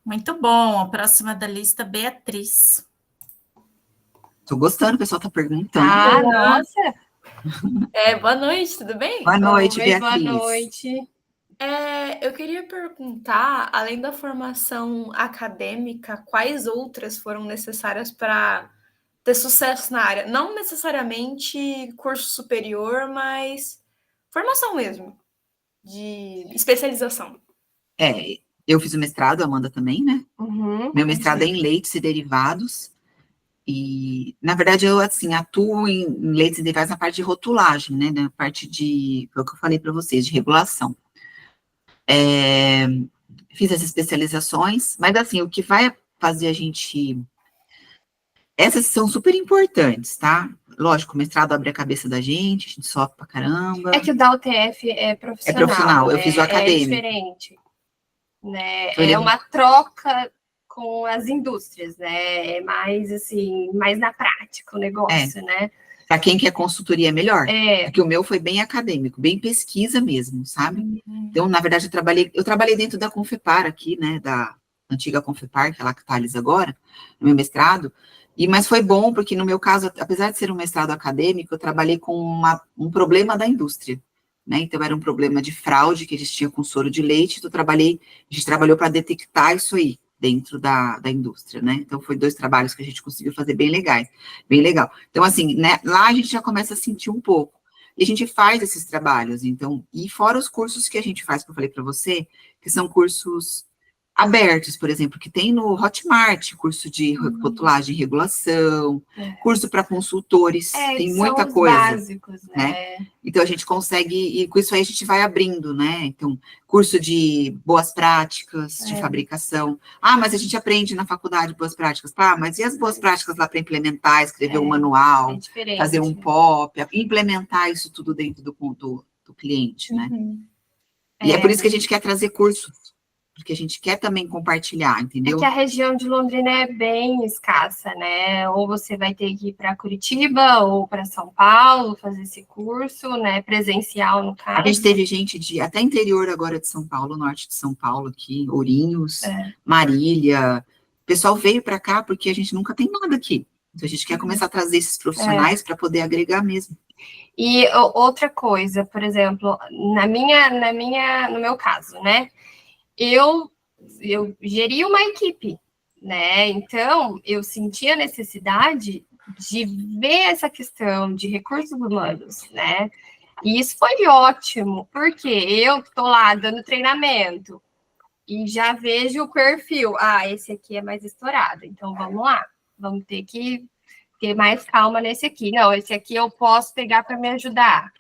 Muito bom. A próxima da lista, Beatriz. Tô gostando, o pessoal tá perguntando. Ah, nossa! Boa noite, tudo bem? Boa noite, Oi, Beatriz. boa noite. Eu queria perguntar, além da formação acadêmica, quais outras foram necessárias para ter sucesso na área? Não necessariamente curso superior, mas formação mesmo, de especialização. Eu fiz o mestrado, a Amanda também, né? Uhum. Meu mestrado é em leites e derivados. E, na verdade, eu, assim, atuo em leites e derivados na parte de rotulagem, né? Na parte de, foi o que eu falei para vocês, de regulação. Fiz as especializações, mas, assim, o que vai fazer a gente... Essas são super importantes, tá? Lógico, o mestrado abre a cabeça da gente, a gente sofre pra caramba. É que o da UTF é profissional. É profissional, eu fiz o acadêmico. É diferente, né? Então, É uma troca com as indústrias, né? É mais, assim, mais na prática o negócio, né? Para quem quer consultoria é melhor. É. Porque o meu foi bem acadêmico, bem pesquisa mesmo, sabe? Então, na verdade, eu trabalhei dentro da Confepar aqui, né? Da antiga Confepar, que é lá que Thales agora, no meu mestrado. Mas foi bom, porque no meu caso, apesar de ser um mestrado acadêmico, eu trabalhei com um problema da indústria, né? Então, era um problema de fraude que eles tinham com soro de leite, então a gente trabalhou para detectar isso aí dentro da indústria, né? Então, foi 2 trabalhos que a gente conseguiu fazer bem legais, bem legal. Então, assim, né, lá a gente já começa a sentir um pouco. E a gente faz esses trabalhos, então, e fora os cursos que a gente faz, que eu falei para você, que são cursos abertos, por exemplo, que tem no Hotmart, curso de rotulagem e regulação, curso para consultores, tem muita coisa. Básicos, né? Então, a gente consegue, e com isso aí a gente vai abrindo, né? Então, curso de boas práticas de fabricação. Ah, mas a gente aprende na faculdade boas práticas. Tá, mas e as boas práticas lá para implementar, escrever um manual, fazer um POP, implementar isso tudo dentro do cliente, né? E é por isso que a gente quer trazer cursos, porque a gente quer também compartilhar, entendeu? É que a região de Londrina é bem escassa, né? Ou você vai ter que ir para Curitiba ou para São Paulo fazer esse curso, né? Presencial, no caso. A gente teve gente de até interior agora de São Paulo, norte de São Paulo aqui, Ourinhos, Marília. O pessoal veio para cá porque a gente nunca tem nada aqui. Então a gente quer começar a trazer esses profissionais para poder agregar mesmo. E outra coisa, por exemplo, no meu caso, né? Eu geri uma equipe, né? Então, eu senti a necessidade de ver essa questão de recursos humanos, né? E isso foi ótimo, porque eu estou lá dando treinamento e já vejo o perfil. Ah, esse aqui é mais estourado, então vamos lá, vamos ter que ter mais calma nesse aqui. Não, esse aqui eu posso pegar para me ajudar.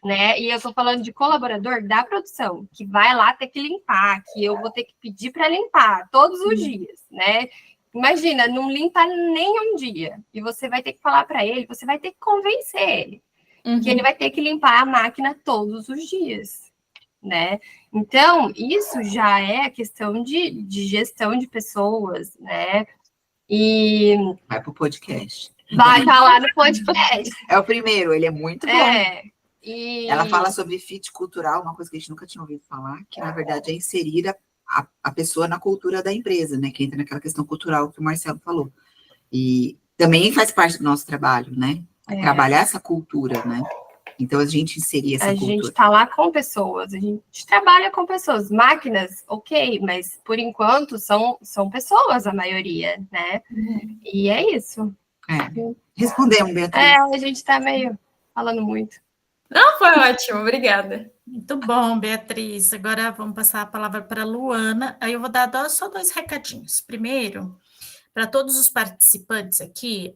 Né? E eu estou falando de colaborador da produção, que vai lá ter que limpar, que eu vou ter que pedir para limpar todos os dias, né? Imagina, não limpa nem um dia, e você vai ter que falar para ele, você vai ter que convencer ele, que ele vai ter que limpar a máquina todos os dias, né? Então, isso já é a questão de gestão de pessoas, né? E... Vai pro podcast. Vai estar lá no podcast. É o primeiro, ele é muito bom. E... Ela fala sobre fit cultural, uma coisa que a gente nunca tinha ouvido falar, que na verdade é inserir a pessoa na cultura da empresa, né? Que entra naquela questão cultural que o Marcelo falou. E também faz parte do nosso trabalho, né? Trabalhar essa cultura, né? Então a gente inserir essa cultura. A gente está lá com pessoas, a gente trabalha com pessoas. Máquinas, ok, mas por enquanto são pessoas a maioria, né? E é isso. Respondemos, Beatriz. A gente está meio falando muito. Não, foi ótimo, obrigada. Muito bom, Beatriz. Agora vamos passar a palavra para a Luana. Aí eu vou dar só 2 recadinhos. Primeiro, para todos os participantes aqui,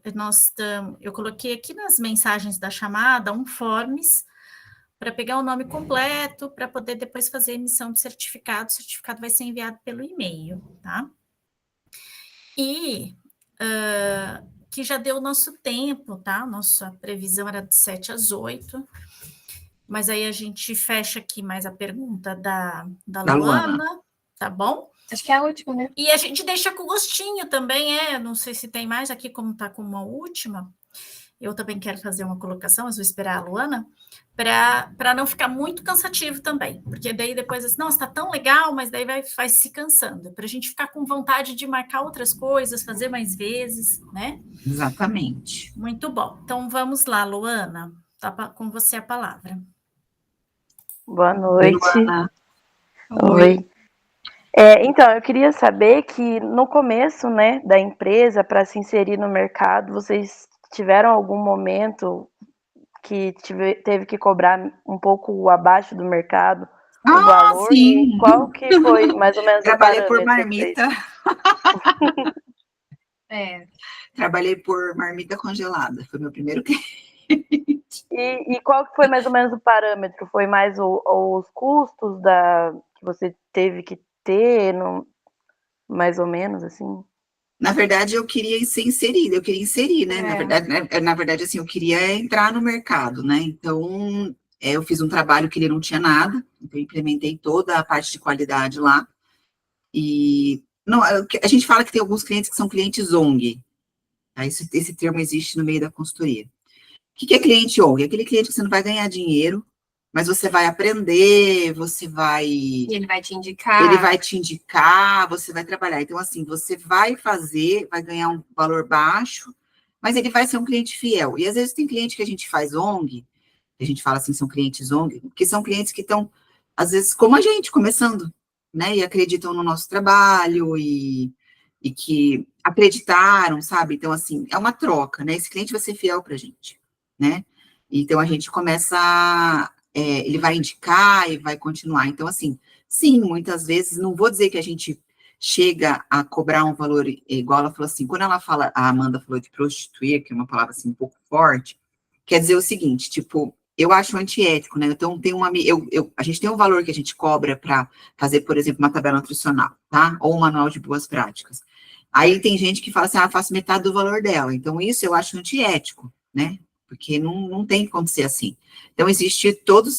eu coloquei aqui nas mensagens da chamada um forms para pegar o nome completo, para poder depois fazer a emissão do certificado. O certificado vai ser enviado pelo e-mail, tá? E... que já deu o nosso tempo, tá? Nossa previsão era de 7 às 8, mas aí a gente fecha aqui mais a pergunta da Luana, tá bom? Acho que é a última, né? E a gente deixa com gostinho também, não sei se tem mais aqui, como tá com uma última, eu também quero fazer uma colocação, mas vou esperar a Luana, para não ficar muito cansativo também, porque daí depois, assim, nossa, está tão legal, mas daí vai se cansando, para a gente ficar com vontade de marcar outras coisas, fazer mais vezes, né? Exatamente. Muito bom. Então, vamos lá, Luana, tá com você a palavra. Boa noite. Luana. Oi. Então, eu queria saber que no começo, né, da empresa, para se inserir no mercado, vocês tiveram algum momento que teve que cobrar um pouco abaixo do mercado o valor? Sim. E qual que foi mais ou menos Trabalhei o por parâmetro que vocês- marmita. É, Trabalhei por marmita congelada. Foi meu primeiro cliente. E qual que foi mais ou menos o parâmetro? Foi mais os custos que você teve que ter, mais ou menos, assim? Na verdade, eu queria ser inserida, eu queria inserir, né? Na verdade, assim, eu queria entrar no mercado, né? Então, eu fiz um trabalho que ele não tinha nada, então eu implementei toda a parte de qualidade lá. E não, a gente fala que tem alguns clientes que são clientes ONG. Tá? Esse termo existe no meio da consultoria. O que é cliente ONG? Aquele cliente que você não vai ganhar dinheiro, mas você vai aprender, e ele vai te indicar. ele vai te indicar, você vai trabalhar. Então, assim, você vai fazer, vai ganhar um valor baixo, mas ele vai ser um cliente fiel. E às vezes tem cliente que a gente faz ONG, a gente fala assim, são clientes ONG, que são clientes que estão, às vezes, como a gente, começando, né? E acreditam no nosso trabalho e que acreditaram, sabe? Então, assim, é uma troca, né? Esse cliente vai ser fiel pra gente, né? Então, a gente começa ele vai indicar e vai continuar. Então, assim, sim, muitas vezes, não vou dizer que a gente chega a cobrar um valor igual ela falou assim, quando ela fala, a Amanda falou de prostituir, que é uma palavra assim um pouco forte, quer dizer o seguinte, tipo, eu acho antiético, né? Então, a gente tem um valor que a gente cobra para fazer, por exemplo, uma tabela nutricional, tá? Ou um manual de boas práticas. Aí tem gente que fala assim, eu faço metade do valor dela. Então, isso eu acho antiético, né? Porque não tem como ser assim. Então,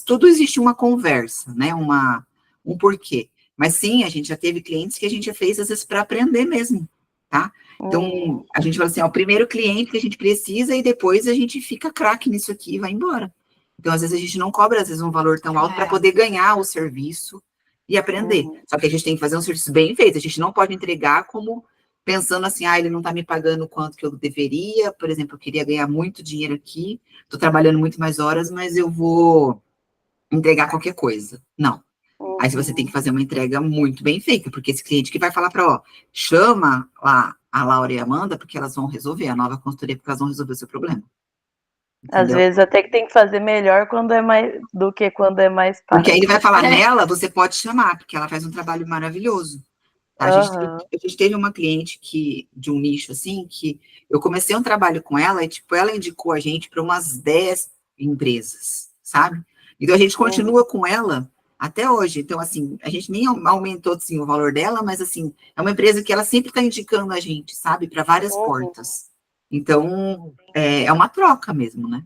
tudo existe uma conversa, né? Um porquê. Mas sim, a gente já teve clientes que a gente já fez, às vezes, para aprender mesmo, tá? Então, a gente fala assim, o primeiro cliente que a gente precisa e depois a gente fica craque nisso aqui e vai embora. Então, às vezes, a gente não cobra, às vezes, um valor tão alto para poder ganhar o serviço e aprender. Só que a gente tem que fazer um serviço bem feito. A gente não pode entregar como pensando assim, ele não está me pagando o quanto que eu deveria, por exemplo, eu queria ganhar muito dinheiro aqui, estou trabalhando muito mais horas, mas eu vou entregar qualquer coisa. Não. Aí você tem que fazer uma entrega muito bem feita, porque esse cliente que vai falar para, chama lá a Laura e a Amanda, porque elas vão resolver, a nova consultoria, porque elas vão resolver o seu problema. Entendeu? Às vezes até que tem que fazer melhor do que quando é mais fácil. Porque aí ele vai falar nela, você pode chamar, porque ela faz um trabalho maravilhoso. A gente teve uma cliente de um nicho, assim, que eu comecei um trabalho com ela e, tipo, ela indicou a gente para umas 10 empresas, sabe? Então, a gente continua com ela até hoje. Então, assim, a gente nem aumentou, assim, o valor dela, mas, assim, é uma empresa que ela sempre está indicando a gente, sabe? Para várias portas. Então, é uma troca mesmo, né?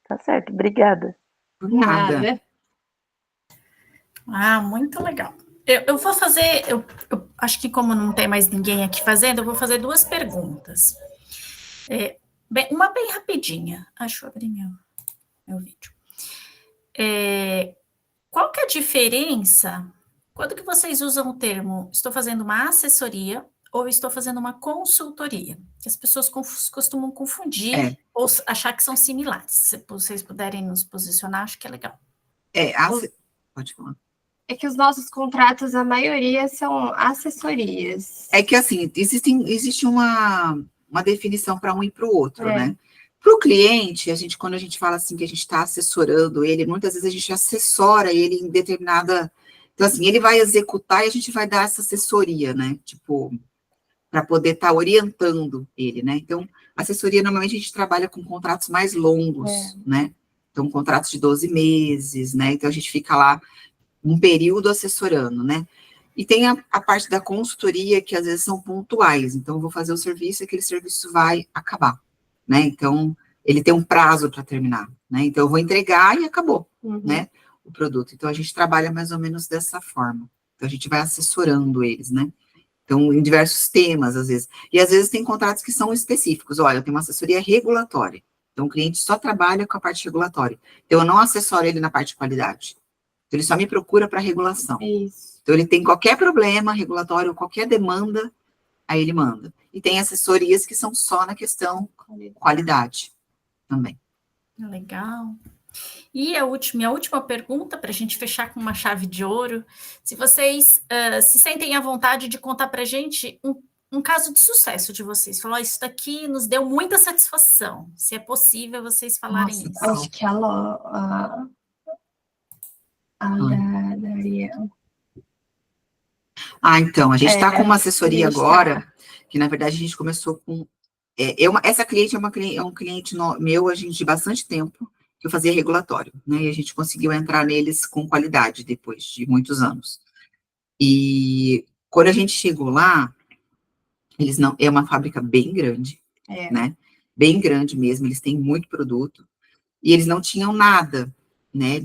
Tá certo, obrigada. Por nada. Muito legal. Eu vou fazer, eu acho que como não tem mais ninguém aqui fazendo, eu vou fazer 2 perguntas. Uma bem rapidinha. Deixa eu abrir meu vídeo. Qual que é a diferença quando que vocês usam o termo estou fazendo uma assessoria ou estou fazendo uma consultoria? Que as pessoas costumam confundir ou achar que são similares. Se vocês puderem nos posicionar, acho que é legal. Pode falar. É que os nossos contratos, a maioria são assessorias. É que, assim, existe uma definição para um e para o outro, né? Para o cliente, quando a gente fala assim que a gente está assessorando ele, muitas vezes a gente assessora ele em determinada... Então, assim, ele vai executar e a gente vai dar essa assessoria, né? Tipo, para poder estar orientando ele, né? Então, assessoria, normalmente, a gente trabalha com contratos mais longos, né? Então, contratos de 12 meses, né? Então, a gente fica lá um período assessorando, né? E tem a parte da consultoria, que às vezes são pontuais. Então, eu vou fazer o serviço e aquele serviço vai acabar, né? Então, ele tem um prazo para terminar, né? Então, eu vou entregar e acabou, né? O produto. Então, a gente trabalha mais ou menos dessa forma. Então, a gente vai assessorando eles, né? Então, em diversos temas, às vezes. E às vezes tem contratos que são específicos. Olha, eu tenho uma assessoria regulatória. Então, o cliente só trabalha com a parte regulatória. Então, eu não assessoro ele na parte de qualidade. Então, ele só me procura para regulação. Isso. Então, ele tem qualquer problema regulatório, qualquer demanda, aí ele manda. E tem assessorias que são só na questão qualidade também. Legal. E minha última pergunta, para a gente fechar com uma chave de ouro, se vocês se sentem à vontade de contar para a gente um caso de sucesso de vocês. Falar, isso daqui nos deu muita satisfação. Se é possível vocês falarem isso. Acho que a da Ariel. Então, a gente está com uma assessoria a gente agora, que na verdade a gente começou com... essa cliente é um cliente meu, a gente, de bastante tempo, que eu fazia regulatório, né, e a gente conseguiu entrar neles com qualidade depois de muitos anos. E quando a gente chegou lá, eles não... É uma fábrica bem grande, né, bem grande mesmo, eles têm muito produto, e eles não tinham nada, né,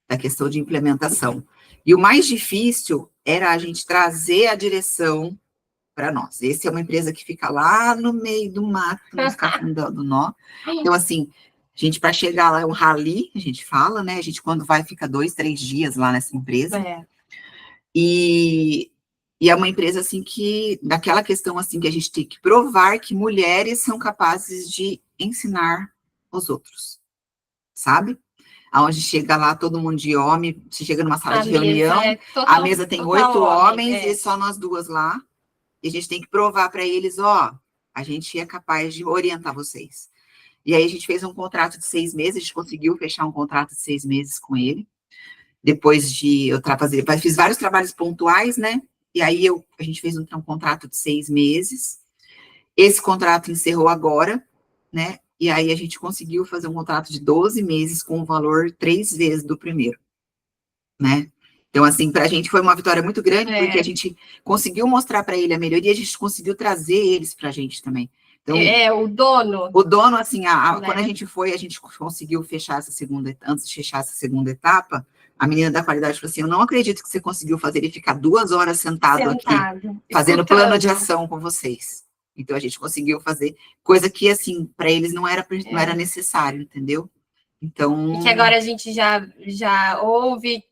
da questão de implementação. E o mais difícil era a gente trazer a direção para nós. Essa é uma empresa que fica lá no meio do mato, nos cafundó do nó. Então, assim, a gente, para chegar lá, é um rally, a gente fala, né? A gente, quando vai, fica 2, 3 dias lá nessa empresa. E é uma empresa, assim, que, daquela questão, assim, que a gente tem que provar que mulheres são capazes de ensinar os outros, sabe? Aonde chega lá todo mundo de homem, você chega numa sala de reunião, a mesa tem 8 homens e só nós duas lá, e a gente tem que provar para eles, a gente é capaz de orientar vocês. E aí a gente fez um contrato de 6 meses, a gente conseguiu fechar um contrato de 6 meses com ele, depois de eu fiz vários trabalhos pontuais, né, e aí a gente fez um contrato de 6 meses, esse contrato encerrou agora, né, e aí a gente conseguiu fazer um contrato de 12 meses com um valor 3 vezes do primeiro, né? Então, assim, para a gente foi uma vitória muito grande, porque a gente conseguiu mostrar para ele a melhoria, a gente conseguiu trazer eles para a gente também. Então, o dono. O dono, assim, quando a gente conseguiu fechar antes de fechar essa segunda etapa, a menina da qualidade falou assim, eu não acredito que você conseguiu fazer ele ficar 2 horas sentado aqui, fazendo plano de ação com vocês. Então, a gente conseguiu fazer coisa que, assim, para eles não era necessário, entendeu? Então... E que agora a gente já ouve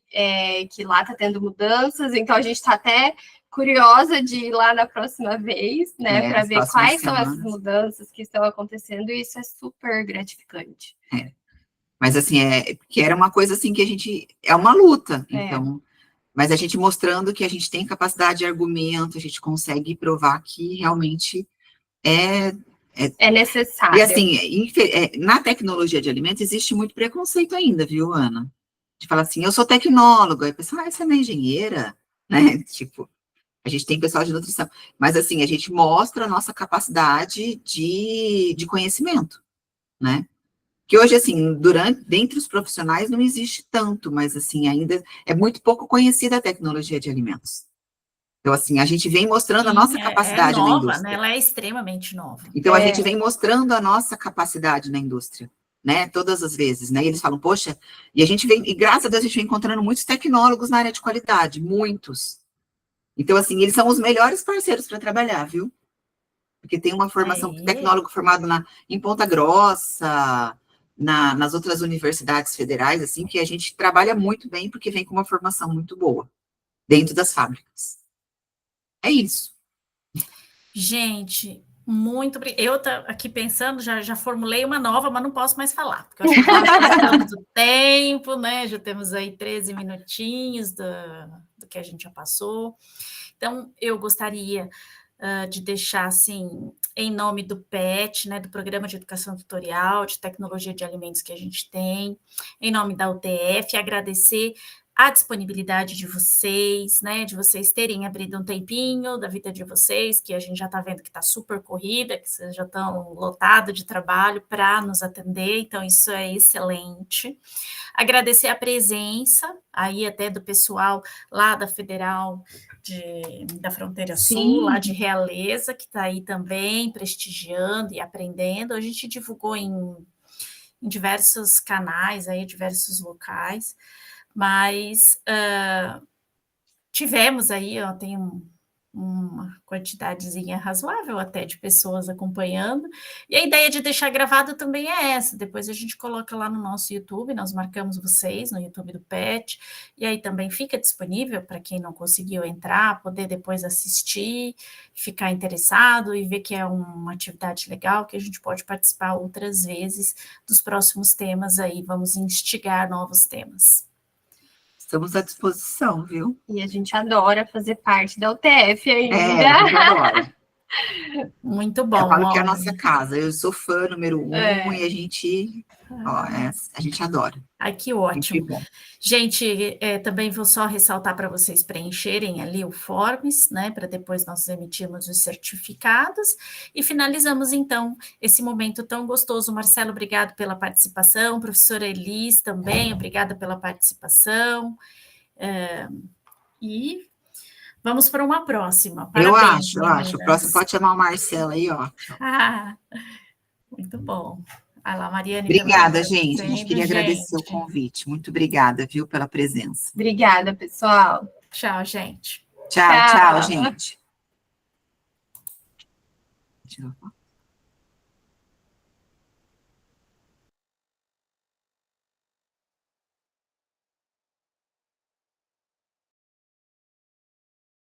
que lá está tendo mudanças, então a gente está até curiosa de ir lá na próxima vez, né, para ver quais são essas mudanças que estão acontecendo, e isso é super gratificante. Mas, assim, que era uma coisa, assim, que a gente... É uma luta, então... Mas a gente mostrando que a gente tem capacidade de argumento, a gente consegue provar que realmente é necessário. E assim, na tecnologia de alimentos existe muito preconceito ainda, viu, Ana? De falar assim, eu sou tecnóloga, aí a pessoa, você não é engenheira, né? Tipo, a gente tem pessoal de nutrição, mas assim, a gente mostra a nossa capacidade de conhecimento, né? Que hoje, assim, dentre os profissionais não existe tanto, mas assim, ainda é muito pouco conhecida a tecnologia de alimentos. Então, assim, a gente vem mostrando a nossa capacidade nova, na indústria. Né? Ela é extremamente nova. Então, a gente vem mostrando a nossa capacidade na indústria, né? Todas as vezes, né? E eles falam, poxa, e a gente vem, e graças a Deus a gente vem encontrando muitos tecnólogos na área de qualidade, muitos. Então, assim, eles são os melhores parceiros para trabalhar, viu? Porque tem uma formação, tecnólogo formado em Ponta Grossa, nas outras universidades federais, assim, que a gente trabalha muito bem, porque vem com uma formação muito boa, dentro das fábricas. É isso. Gente, muito obrigada. Eu tô aqui pensando, já formulei uma nova, mas não posso mais falar, porque eu acho que nós passamos do tempo, né? Já temos aí 13 minutinhos do que a gente já passou. Então, eu gostaria de deixar, assim, em nome do PET, né, do Programa de Educação Tutorial, de Tecnologia de Alimentos que a gente tem, em nome da UTF, agradecer a disponibilidade de vocês, né, de vocês terem abrido um tempinho da vida de vocês, que a gente já está vendo que está super corrida, que vocês já estão lotados de trabalho para nos atender, então isso é excelente. Agradecer a presença aí até do pessoal lá da Federal da Fronteira Sul, lá de Realeza, que está aí também prestigiando e aprendendo. A gente divulgou em diversos canais, aí, diversos locais, mas tivemos aí, tem uma quantidadezinha razoável até de pessoas acompanhando. E a ideia de deixar gravado também é essa. Depois a gente coloca lá no nosso YouTube, nós marcamos vocês no YouTube do PET, e aí também fica disponível para quem não conseguiu entrar, poder depois assistir, ficar interessado e ver que é uma atividade legal, que a gente pode participar outras vezes dos próximos temas aí. Vamos instigar novos temas. Estamos à disposição, viu? E a gente adora fazer parte da UTF ainda. A gente adora. Muito bom. Eu falo que é a ó. nossa casa. Eu sou fã número 1 É. e a gente, a gente adora. Ai, que Muito ótimo. bom. Gente, também vou só ressaltar para vocês preencherem ali o forms, né, para depois nós emitirmos os certificados, e finalizamos, então, esse momento tão gostoso. Marcelo, obrigado pela participação, professora Elis também, obrigada pela participação, e vamos para uma próxima. Eu Parabéns, acho. O meninas. próximo pode chamar o Marcelo aí, ó. Ah, muito bom. Vai lá, Mariane. Obrigada, também. gente. A gente Sempre, queria agradecer o gente. convite. Muito obrigada, viu, pela presença. Obrigada, pessoal. Tchau, gente. Tchau, Tchau. gente. Tira a foto.